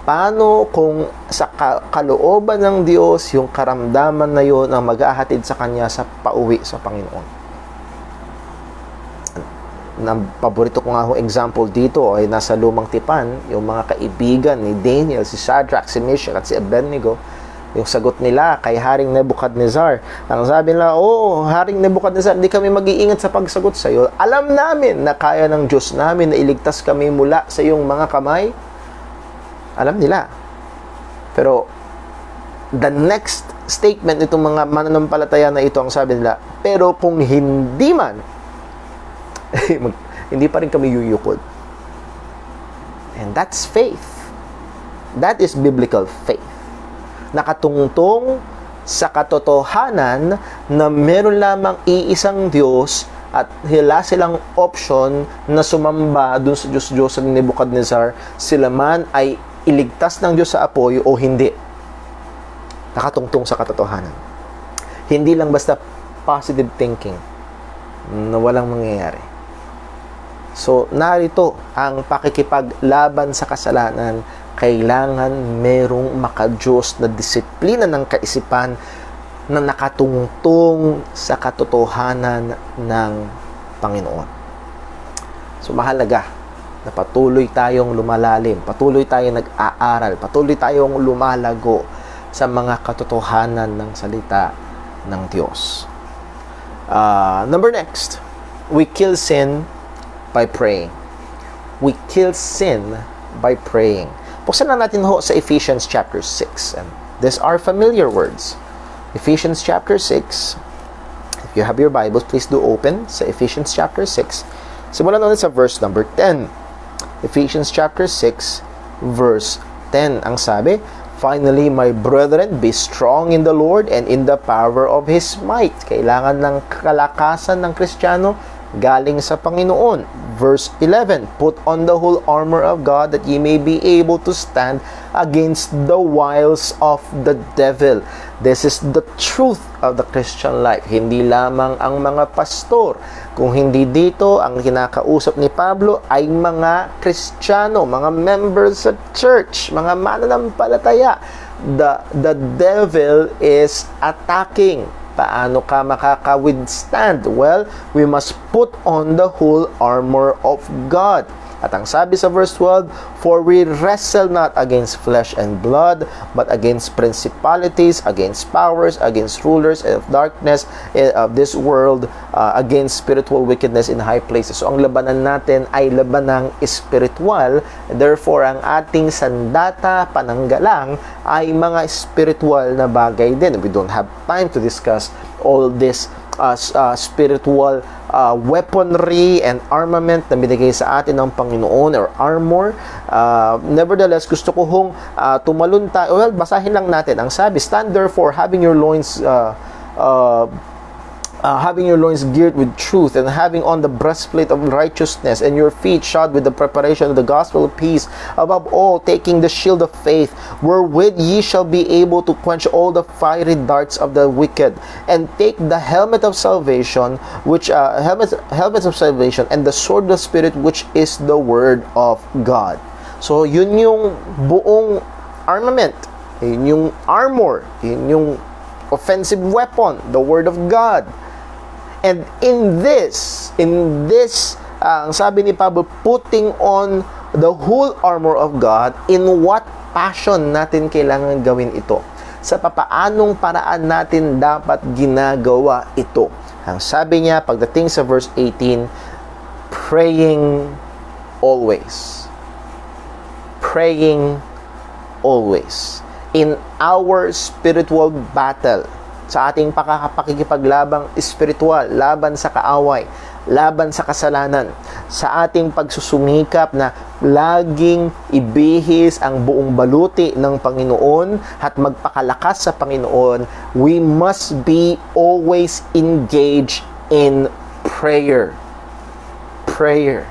Paano kung sa kalooban ng Diyos, yung karamdaman na yun ang mag-ahatid sa Kanya sa pauwi sa Panginoon? Paborito ko nga example dito ay nasa Lumang Tipan, yung mga kaibigan ni Daniel, si Shadrach, si Meshach at si Abednego, yung sagot nila kay Haring Nebuchadnezzar. Ang sabi nila, Haring Nebuchadnezzar, di kami mag-iingat sa pagsagot sa iyo. Alam namin na kaya ng Diyos namin na iligtas kami mula sa iyong mga kamay. Alam nila. Pero, the next statement itong mga mananampalataya na ito, ang sabi nila, pero kung hindi man, hindi pa rin kami yuyukod. And that's faith. That is biblical faith. Nakatungtong sa katotohanan na meron lamang iisang Diyos at hila silang option na sumamba dun sa Diyos ni Nebuchadnezzar, sila man ay iligtas ng Diyos sa apoy o hindi. Nakatungtong sa katotohanan. Hindi lang basta positive thinking na walang mangyayari. So, narito ang pakikipaglaban sa kasalanan. Kailangan merong makadiyos na disiplina ng kaisipan na nakatungtong sa katotohanan ng Panginoon. So, mahalaga na patuloy tayong lumalalim, patuloy tayong nag-aaral, patuloy tayong lumalago sa mga katotohanan ng salita ng Diyos. Next, we kill sin by praying. We kill sin by praying. Buksan na natin ho sa Ephesians chapter 6. And these are familiar words. Ephesians chapter 6. If you have your Bibles, please do open sa Ephesians chapter 6. Simulan ulit sa verse number 10. Ephesians chapter 6, verse 10. Ang sabi, finally, my brethren, be strong in the Lord and in the power of His might. Kailangan ng kalakasan ng Kristiyano galing sa Panginoon. Verse 11, put on the whole armor of God that ye may be able to stand against the wiles of the devil. This is the truth of the Christian life. Hindi lamang ang mga pastor. Kung hindi dito, ang kinakausap ni Pablo ay mga Kristiyano, mga members sa church, mga mananampalataya. The devil is attacking. Paano ka makaka-withstand? Well, we must put on the whole armor of God. At ang sabi sa verse 12, for we wrestle not against flesh and blood, but against principalities, against powers, against rulers of darkness of this world, against spiritual wickedness in high places. So ang labanan natin ay labanang espiritual. Therefore, ang ating sandata, pananggalang, ay mga spiritual na bagay din. We don't have time to discuss all this spiritual weaponry and armament na binigay sa atin ng Panginoon or armor. Nevertheless, gusto ko hong tumalon tayo. Well, basahin lang natin. Ang sabi, stand therefore, having your loins girt with truth, and having on the breastplate of righteousness, and your feet shod with the preparation of the gospel of peace. Above all, taking the shield of faith, wherewith ye shall be able to quench all the fiery darts of the wicked, and take the helmet of salvation, helmet of salvation, and the sword of the Spirit, which is the word of God. So, yun yung buong armament. Yun yung armor. Yun yung offensive weapon, the Word of God. And in this, ang sabi ni Pablo, putting on the whole armor of God, in what passion natin kailangan gawin ito? Sa papaanong paraan natin dapat ginagawa ito? Ang sabi niya, pagdating sa verse 18, praying always. Praying always. In our spiritual battle, sa ating pakikipaglabang espiritual, laban sa kaaway, laban sa kasalanan, sa ating pagsusumikap na laging ibihis ang buong baluti ng Panginoon at magpakalakas sa Panginoon, we must be always engaged in prayer. Prayer.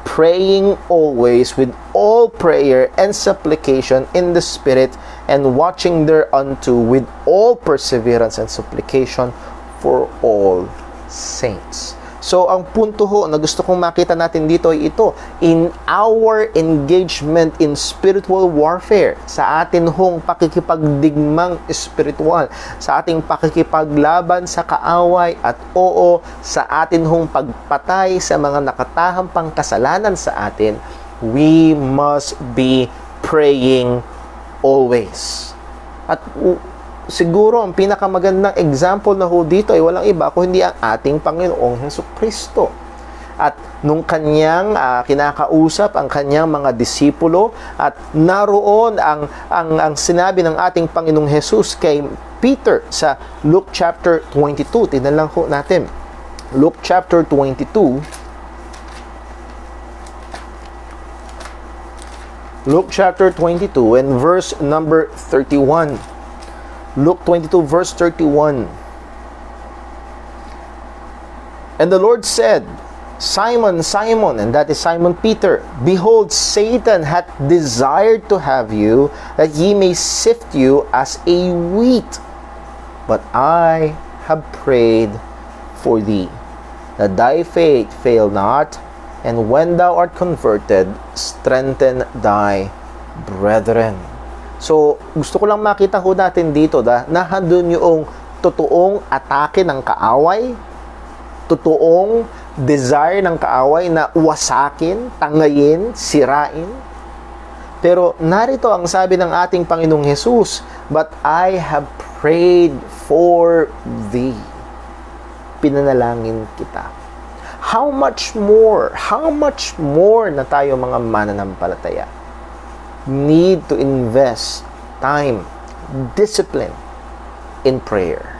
Praying always with all prayer and supplication in the Spirit, and watching thereunto with all perseverance and supplication for all saints. So, ang punto ho na gusto kong makita natin dito ay ito, in our engagement in spiritual warfare, sa atin hong pakikipagdigmang espiritual, sa ating pakikipaglaban sa kaaway, at sa atin hong pagpatay sa mga nakatahampang kasalanan sa atin, we must be praying always. At siguro ang pinakamagandang example na ho dito ay walang iba kundi ang ating Panginoong Hesukristo. At nung kanyang kinakausap ang kanyang mga disipulo, at naroon ang sinabi ng ating Panginoong Jesus kay Peter sa Luke chapter 22. Tingnan lang ho natin. Luke chapter 22. Luke chapter 22 and verse number 31. Luke 22 verse 31. And the Lord said, Simon, Simon, and that is Simon Peter, behold, Satan hath desired to have you, that ye may sift you as a wheat. But I have prayed for thee, that thy faith fail not, and when thou art converted, strengthen thy brethren. So, gusto ko lang makita ho natin dito na nandun yung totoong atake ng kaaway, totoong desire ng kaaway na wasakin, tangayin, sirain. Pero narito ang sabi ng ating Panginoong Jesus, but I have prayed for thee. Pinanalangin kita. How much more na tayo mga mananampalataya need to invest time, discipline in prayer.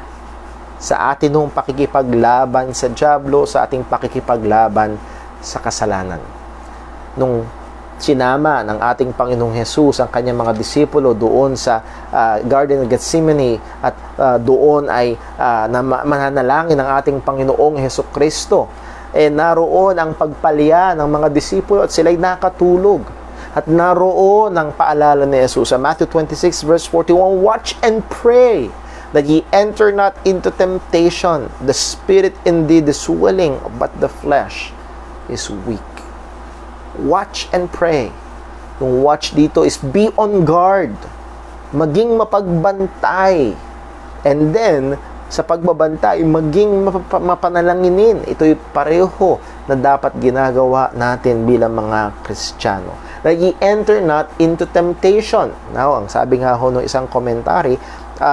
Sa atin hong pakikipaglaban sa dyablo, sa ating pakikipaglaban sa kasalanan. Nung sinama ng ating Panginoong Jesus ang kanyang mga disipulo doon sa Garden of Gethsemane, at doon ay mananalangin ng ating Panginoong Hesukristo, naroon ang pagpalya ng mga disipulo at sila'y nakatulog. At naroon ang paalala ni Jesus sa Matthew 26 verse 41, watch and pray that ye enter not into temptation. The spirit indeed is willing, but the flesh is weak. Watch and pray. Yung watch dito is be on guard. Maging mapagbantay. And then, sa pagbabantay, maging mapanalanginin. Ito'y pareho na dapat ginagawa natin bilang mga Kristiyano. That ye enter not into temptation. Now, ang sabi nga ho ng isang komentary,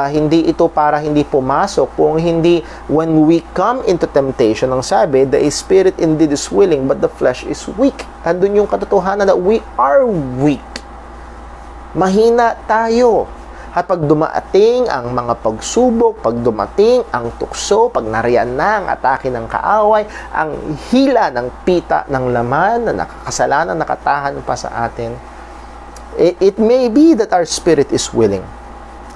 hindi ito para hindi pumasok, kung hindi when we come into temptation, ang sabi, the spirit indeed is willing, but the flesh is weak. Andun yung katotohanan na we are weak. Mahina tayo. At pag dumating ang mga pagsubok, pag dumating ang tukso, pag nariyan na ang atake ng kaaway, ang hila ng pita ng laman na nakakasalanan, nakatahan pa sa atin, it may be that our spirit is willing.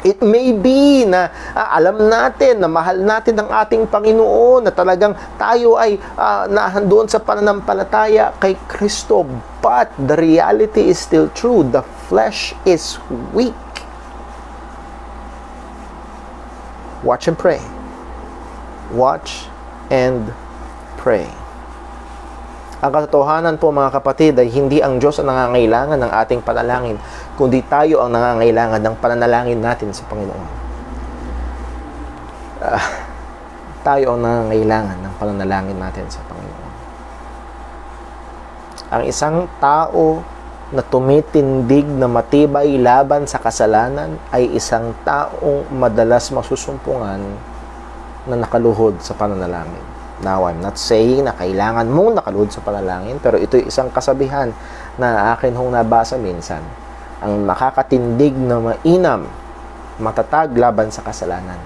It may be na alam natin na mahal natin ang ating Panginoon, na talagang tayo ay nahandoon sa pananampalataya kay Kristo. But the reality is still true. The flesh is weak. Watch and pray. Watch and pray. Ang katotohanan po mga kapatid ay hindi ang Diyos ang nangangailangan ng ating panalangin, kundi tayo ang nangangailangan ng pananalangin natin sa Panginoon. Tayo ang nangangailangan ng pananalangin natin sa Panginoon. Ang isang tao na tumitindig na matibay laban sa kasalanan ay isang taong madalas masusumpungan na nakaluhod sa pananalangin. Now, I'm not saying na kailangan mong nakaluhod sa panalangin, pero ito ay isang kasabihan na akin hong nabasa minsan. Ang makakatindig na mainam, matatag laban sa kasalanan,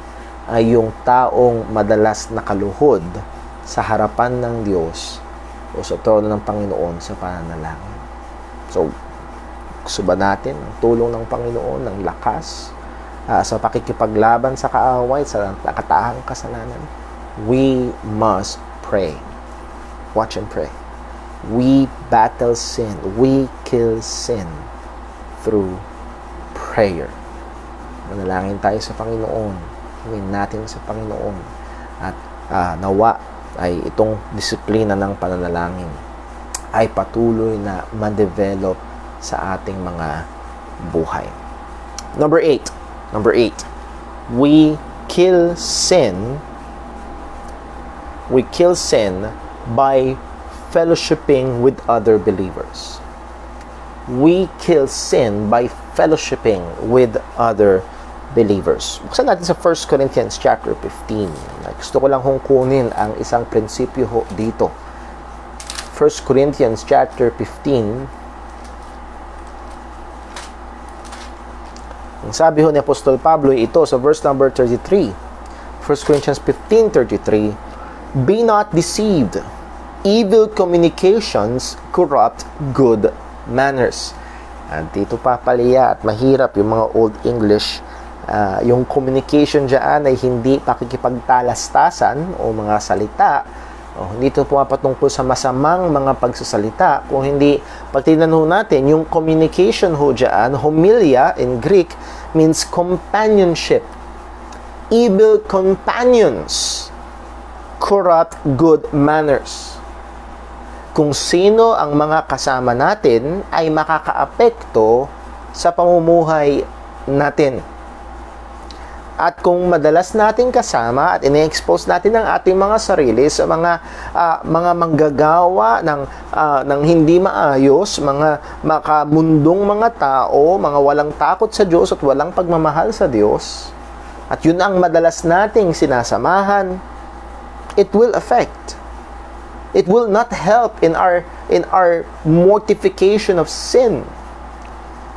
ay yung taong madalas nakaluhod sa harapan ng Diyos o sa trono ng Panginoon sa pananalangin. So, gusto ba natin ang tulong ng Panginoon, ng lakas, sa pakikipaglaban sa kaaway, sa nakataang kasalanan? We must pray. Watch and pray. We battle sin. We kill sin through prayer. Manalangin tayo sa Panginoon. Huwin natin sa Panginoon. At nawa ay itong disiplina ng pananalangin ay patuloy na ma-develop sa ating mga buhay. Number 8. We kill sin by fellowshipping with other believers. We kill sin by fellowshipping with other believers. Buksan natin sa 1 Corinthians chapter 15. Gusto ko lang hong kunin ang isang prinsipyo dito. 1 Corinthians chapter 15. Ang sabi ho ni Apostol Pablo ito sa verse number 33. 1 Corinthians 15:33. Be not deceived. Evil communications corrupt good manners. At dito papaliya at mahirap yung mga Old English. Yung communication dyan ay hindi pakikipagtalastasan o mga salita. Hindi ito pumapatungkol sa masamang mga pagsasalita. Kung hindi, pag tinanong natin, yung communication ho dyan, homilia in Greek, means companionship. Evil companions corrupt good manners. Kung sino ang mga kasama natin ay makakaapekto sa pamumuhay natin. At kung madalas natin kasama at ine-expose natin ang ating mga sarili sa mga manggagawa ng hindi maayos, mga makamundong mga tao, mga walang takot sa Diyos at walang pagmamahal sa Diyos, at yun ang madalas nating sinasamahan, it will affect. It will not help in our mortification of sin.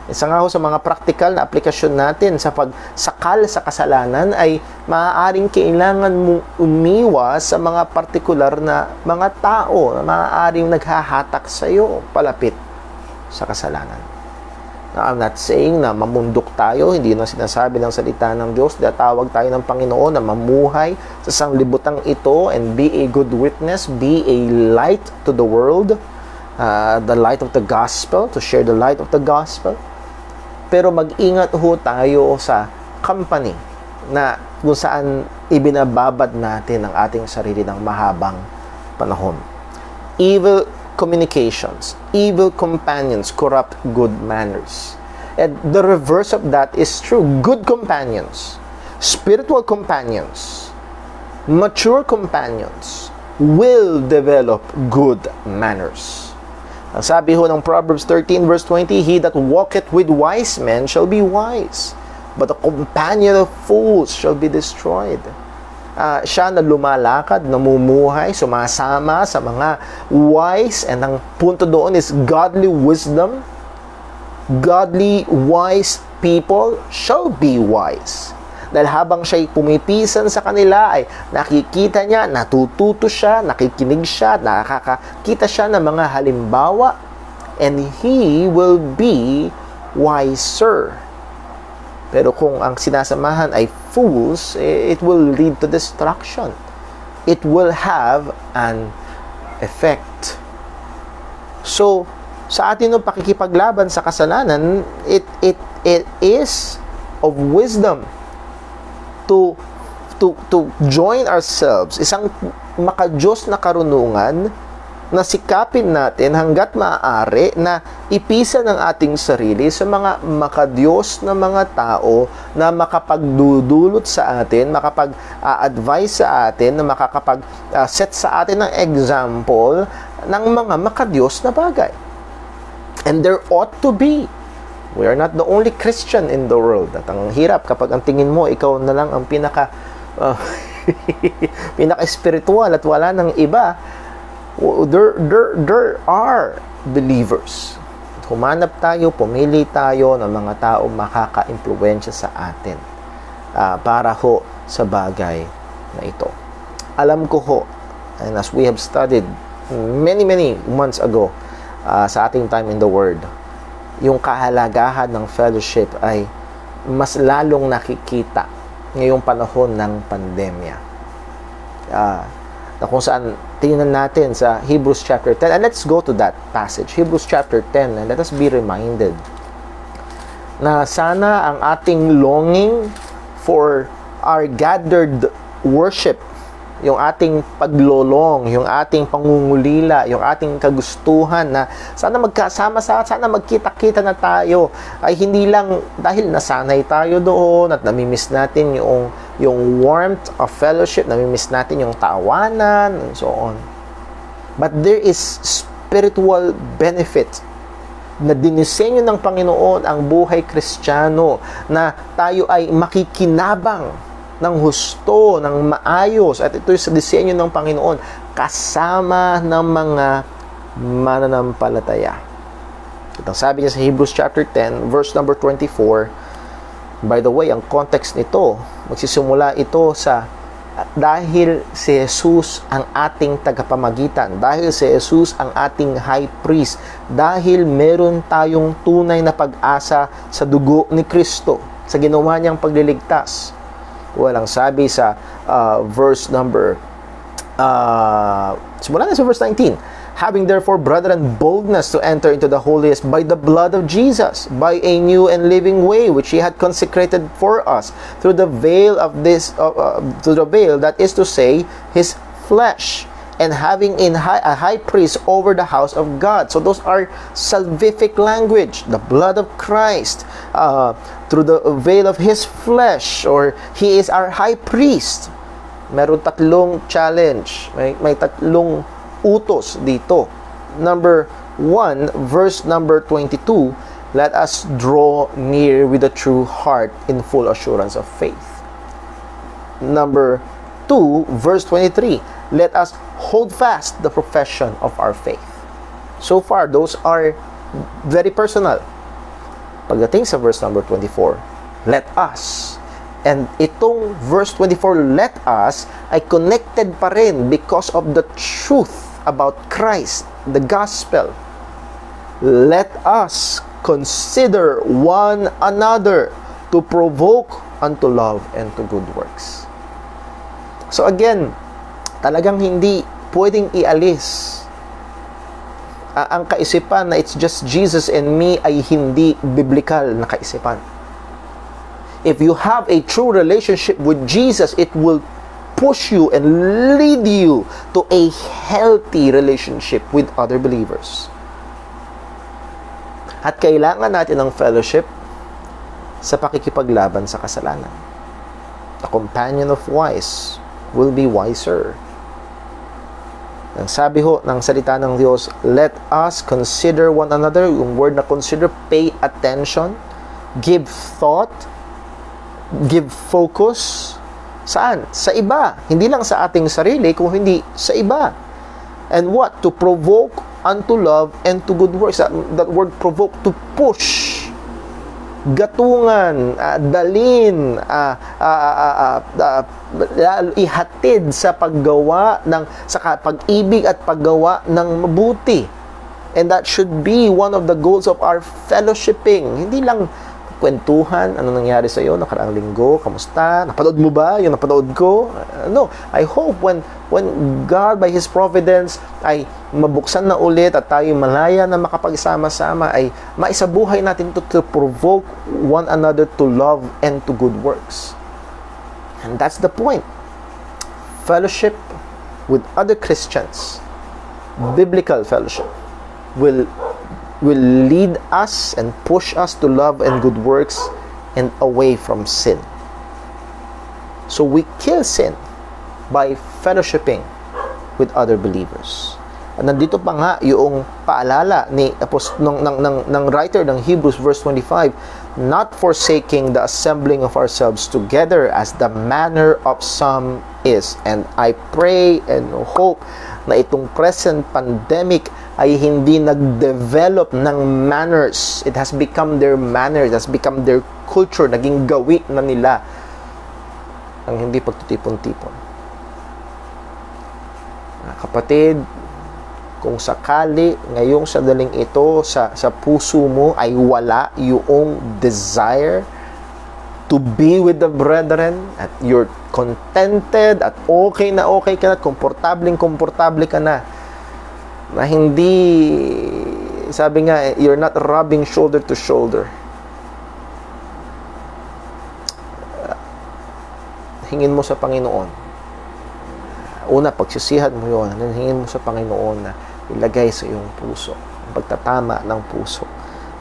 Isa nga ho sa mga praktikal na aplikasyon natin sa pagsakal sa kasalanan ay maaaring kailangan mong umiwas sa mga partikular na mga tao na maaaring naghahatak sa iyo palapit sa kasalanan. Now, I'm not saying na mamundok tayo, hindi na sinasabi ng salita ng Diyos, datawag tayo ng Panginoon na mamuhay sa sanglibutang ito and be a good witness, be a light to the world, the light of the gospel, to share the light of the gospel. Pero mag-ingat ho tayo sa company na kung saan ibinababad natin ang ating sarili ng mahabang panahon. Evil communications, evil companions corrupt good manners. And the reverse of that is true. Good companions, spiritual companions, mature companions will develop good manners. Ang sabi ho ng Proverbs 13 verse 20, He that walketh with wise men shall be wise, but the companion of fools shall be destroyed. Siya na lumalakad, namumuhay, sumasama sa mga wise, and ang punto doon is godly wisdom. Godly, wise people shall be wise. Dahil habang siya'y pumipisan sa kanila, ay nakikita niya, natututo siya, nakikinig siya, nakakakita siya ng mga halimbawa, and he will be wiser. Pero kung ang sinasamahan ay fools, it will lead to destruction. It will have an effect. So, sa atin ng pakikipaglaban sa kasalanan, it is of wisdom to join ourselves, isang makadiyos na karunungan na sikapin natin hanggat maaari na ipisa ng ating sarili sa mga makadiyos na mga tao na makapagdudulot sa atin, makapag-advise sa atin, na makakapag-set sa atin ng example ng mga makadiyos na bagay. And there ought to be. We are not the only Christian in the world. At ang hirap kapag ang tingin mo, ikaw na lang ang pinaka-spiritual at wala ng iba. There are believers. Humanap tayo, pumili tayo ng mga tao makaka-impluwensya sa atin para ho sa bagay na ito. Alam ko ho, and as we have studied many months ago sa ating time in the Word, yung kahalagahan ng fellowship ay mas lalong nakikita ngayong panahon ng pandemya. Na kung saan tingnan natin sa Hebrews chapter 10, and let's go to that passage, Hebrews chapter 10, and let us be reminded na sana ang ating longing for our gathered worship, yung ating paglolong, yung ating pangungulila, yung ating kagustuhan na sana magkasama, sana magkita-kita na tayo, ay hindi lang dahil nasanay tayo doon at namimiss natin yung warmth of fellowship, namimiss natin yung tawanan, and so on. But there is spiritual benefit na dinisenyo ng Panginoon ang buhay Kristiyano, na tayo ay makikinabang ng husto, ng maayos, at ito'y sa disenyo ng Panginoon kasama ng mga mananampalataya. Ito sabi niya sa Hebrews chapter 10, verse number 24. By the way, ang context nito, magsisimula ito sa dahil si Jesus ang ating tagapamagitan, dahil si Jesus ang ating high priest, dahil meron tayong tunay na pag-asa sa dugo ni Kristo, sa ginawa niyang pagliligtas. Walang sabi sa verse number simula na sa verse 19, having therefore, brethren, boldness to enter into the holiest by the blood of Jesus, by a new and living way which he had consecrated for us through the veil of this through the veil, that is to say, his flesh, and having a high priest over the house of God. So those are salvific language. The blood of Christ, through the veil of his flesh, or he is our high priest. Meron tatlong challenge, may tatlong utos dito. Number 1, verse number 22, let us draw near with a true heart in full assurance of faith. Number 2, verse 23, let us hold fast the profession of our faith. So far, those are very personal. Pagdating sa verse number 24, let us. And itong verse 24, let us, ay connected pa rin because of the truth about Christ, the gospel. Let us consider one another to provoke unto love and to good works. So again, talagang hindi pwedeng ialis ang kaisipan na it's just Jesus and me ay hindi biblical na kaisipan. If you have a true relationship with Jesus, it will push you and lead you to a healthy relationship with other believers. At kailangan natin ng fellowship sa pakikipaglaban sa kasalanan. The companion of wise will be wiser. Ang sabi ho ng salita ng Diyos, let us consider one another. Yung word na consider, pay attention, give thought, give focus. Saan? Sa iba. Hindi lang sa ating sarili, kung hindi sa iba. And what? To provoke unto love and to good works. That word provoke, to push, gatungan, dalin, ihatid sa paggawa ng, sa pag-ibig at paggawa ng mabuti. And that should be one of the goals of our fellowshipping. Hindi lang kwentuhan, ano nangyari sa iyo nakaraang linggo, kamusta, napanood mo ba yung napanood ko? No, I hope when God by His providence ay mabuksan na ulit at tayo malaya na makapagsama-sama, ay maisabuhay natin to provoke one another to love and to good works. And that's the point. Fellowship with other Christians biblical fellowship will lead us and push us to love and good works and away from sin. So we kill sin by fellowshipping with other believers. At nandito pa nga yung paalala ni ng writer ng Hebrews verse 25, not forsaking the assembling of ourselves together as the manner of some is. And I pray and hope na itong present pandemic ay hindi nag-develop ng manners. It has become their manners, it has become their culture, naging gawi na nila ang hindi pagtutipon-tipon. Kapatid, kung sakali ngayong sandaling ito sa puso mo ay wala yung desire to be with the brethren, at you're contented at okay ka na, komportable ka na hindi, sabi nga, you're not rubbing shoulder to shoulder, hingin mo sa Panginoon. Una, pagsisihan mo yun, hingin mo sa Panginoon na ilagay sa iyong puso ang pagtatama ng puso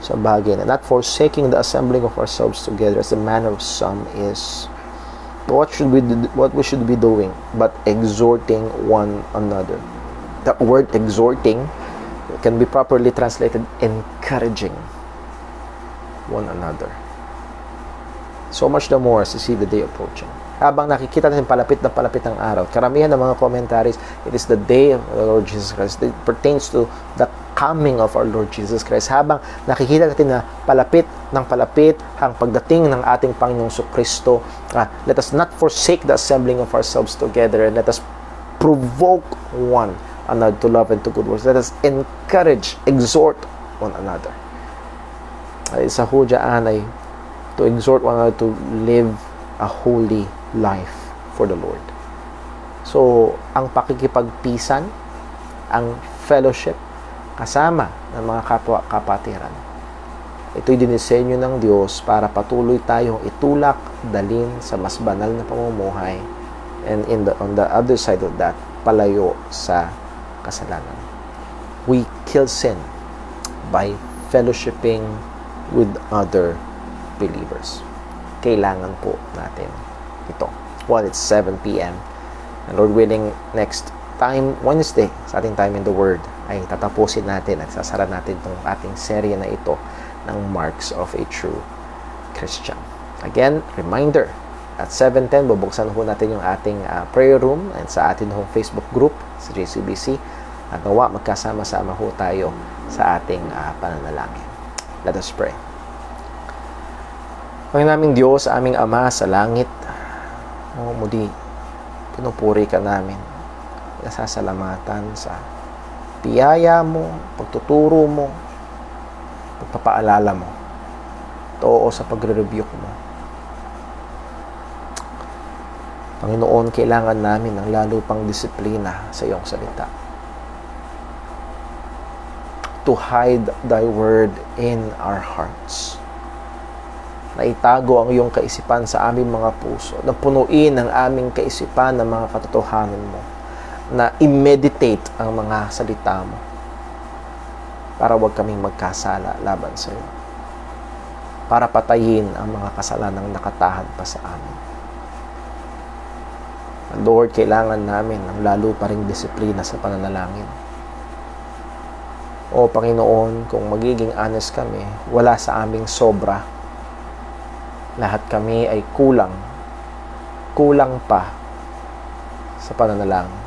sa bagay na not forsaking the assembling of ourselves together as the manner of some is. What we should be doing but exhorting one another. The word exhorting can be properly translated encouraging one another. So much the more as you see the day approaching. Habang nakikita natin palapit ang araw, karamihan ng mga commentaries, it is the day of the Lord Jesus Christ. It pertains to the coming of our Lord Jesus Christ. Habang nakikita natin na palapit ang pagdating ng ating Panginoong Kristo, let us not forsake the assembling of ourselves together, and let us provoke one another to love and to good works. Let us encourage, exhort one another. Sa hudyaan ay to exhort one another to live a holy life for the Lord. So, ang pakikipagpisan, ang fellowship, kasama ng mga kapwa-kapatiran, ito'y dinisenyo ng Diyos para patuloy tayong itulak, dalhin sa mas banal na pamumuhay, and on the other side of that, palayo sa kasalanan. We kill sin by fellowshipping with other believers. Kailangan po natin ito. Well, it's 7 p.m. And Lord willing, next time, Wednesday, sa ating time in the Word, ay tatapusin natin at sasara natin itong ating serye na ito ng Marks of a True Christian. Again, reminder, at 7:10, bubuksan ho natin yung ating prayer room and sa ating hong Facebook group sa JCBC, at nawa magkasama-sama ho tayo sa ating pananalangin. Let us pray. Panginoon naming Diyos, aming Ama sa langit, muli, pinupuri ka namin. Nasasalamatan sa biyaya mo, pagtuturo mo, pagpapaalala mo, too sa pagre-rebuke mo. Panginoon, kailangan namin ng lalo pang disiplina sa iyong salita. To hide thy word in our hearts. Na itago ang iyong kaisipan sa aming mga puso, na punuin ang aming kaisipan ng mga katotohanan mo, na i-meditate ang mga salita mo para huwag kaming magkasala laban sa iyo, para patayin ang mga kasalanang nakatahad pa sa amin. Lord, kailangan namin ng lalo pa ring disiplina sa pananalangin. O Panginoon, kung magiging honest kami, wala sa aming sobra. Lahat kami ay kulang pa sa pananalangin.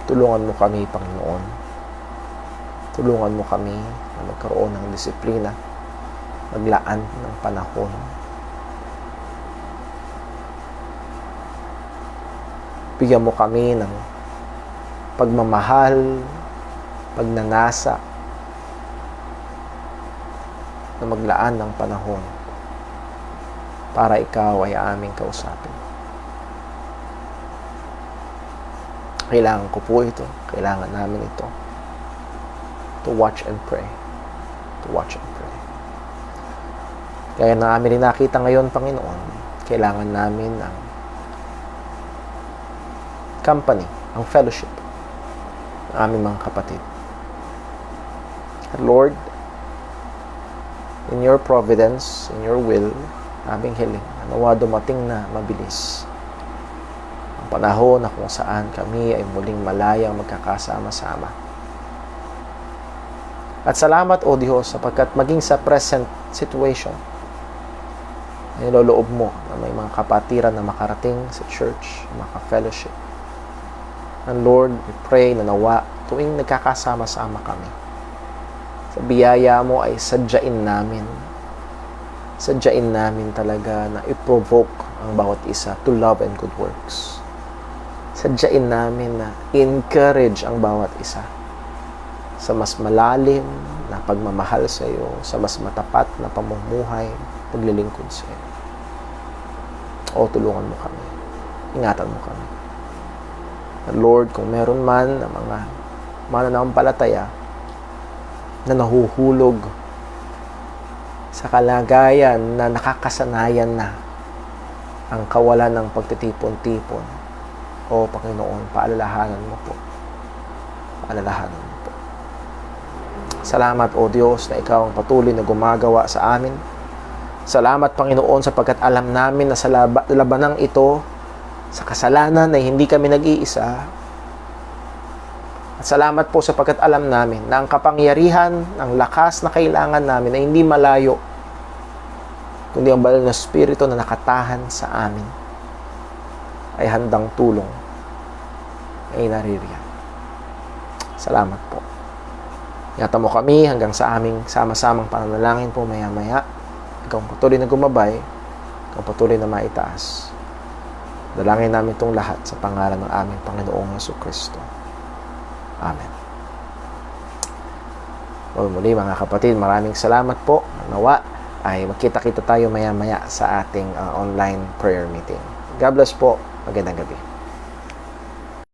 Tulungan mo kami, Panginoon. Tulungan mo kami na magkaroon ng disiplina, maglaan ng panahon. Bigyan mo kami ng pagmamahal, pagnanasa, na maglaan ng panahon para ikaw ay aming kausapin. Kailangan ko po ito. Kailangan namin ito. To watch and pray. To watch and pray. Kaya na namin nakita ngayon, Panginoon, kailangan namin ang company, ang fellowship ng aming mga kapatid. At Lord, in your providence, in your will, aming hiling, nawa dumating na mabilis ang panahon na kung saan kami ay muling malayang magkakasama-sama. At salamat, O Diyos, sapagkat maging sa present situation, ay niloloob mo na may mga kapatiran na makarating sa church, maka-fellowship. And Lord, we pray na nawa tuwing nagkakasama-sama kami, sa biyaya mo ay sadyain namin talaga na i-provoke ang bawat isa to love and good works. Sadyain namin na encourage ang bawat isa sa mas malalim na pagmamahal sa iyo, sa mas matapat na pamumuhay, paglilingkod sa iyo. O tulungan mo kami. Ingatan mo kami. And Lord, kung meron man na mga mananampalataya na nahuhulog sa kalagayan na nakakasanayan na ang kawalan ng pagtitipon-tipon, o Panginoon, paalalahanan mo po. Paalalahanan mo po. Salamat, O Diyos, na Ikaw ang patuloy na gumagawa sa amin. Salamat, Panginoon, sapagkat alam namin na sa labanang ito, sa kasalanan na hindi kami nag-iisa. At salamat po sapagkat alam namin na ang kapangyarihan, ang lakas na kailangan namin ay hindi malayo, kundi ang banal na Espiritu na nakatahan sa amin ay handang tulong, ay naririyan. Salamat po. Ingatan mo kami hanggang sa aming sama-samang pananalangin po maya-maya. Ikaw patuloy na gumabay, ikaw patuloy na maitaas. Dalangin namin itong lahat sa pangalan ng aming Panginoong Jesucristo. Amen. Muli mga kapatid, maraming salamat po. Nawa ay magkita-kita tayo maya-maya sa ating online prayer meeting. God bless po. Magandang gabi.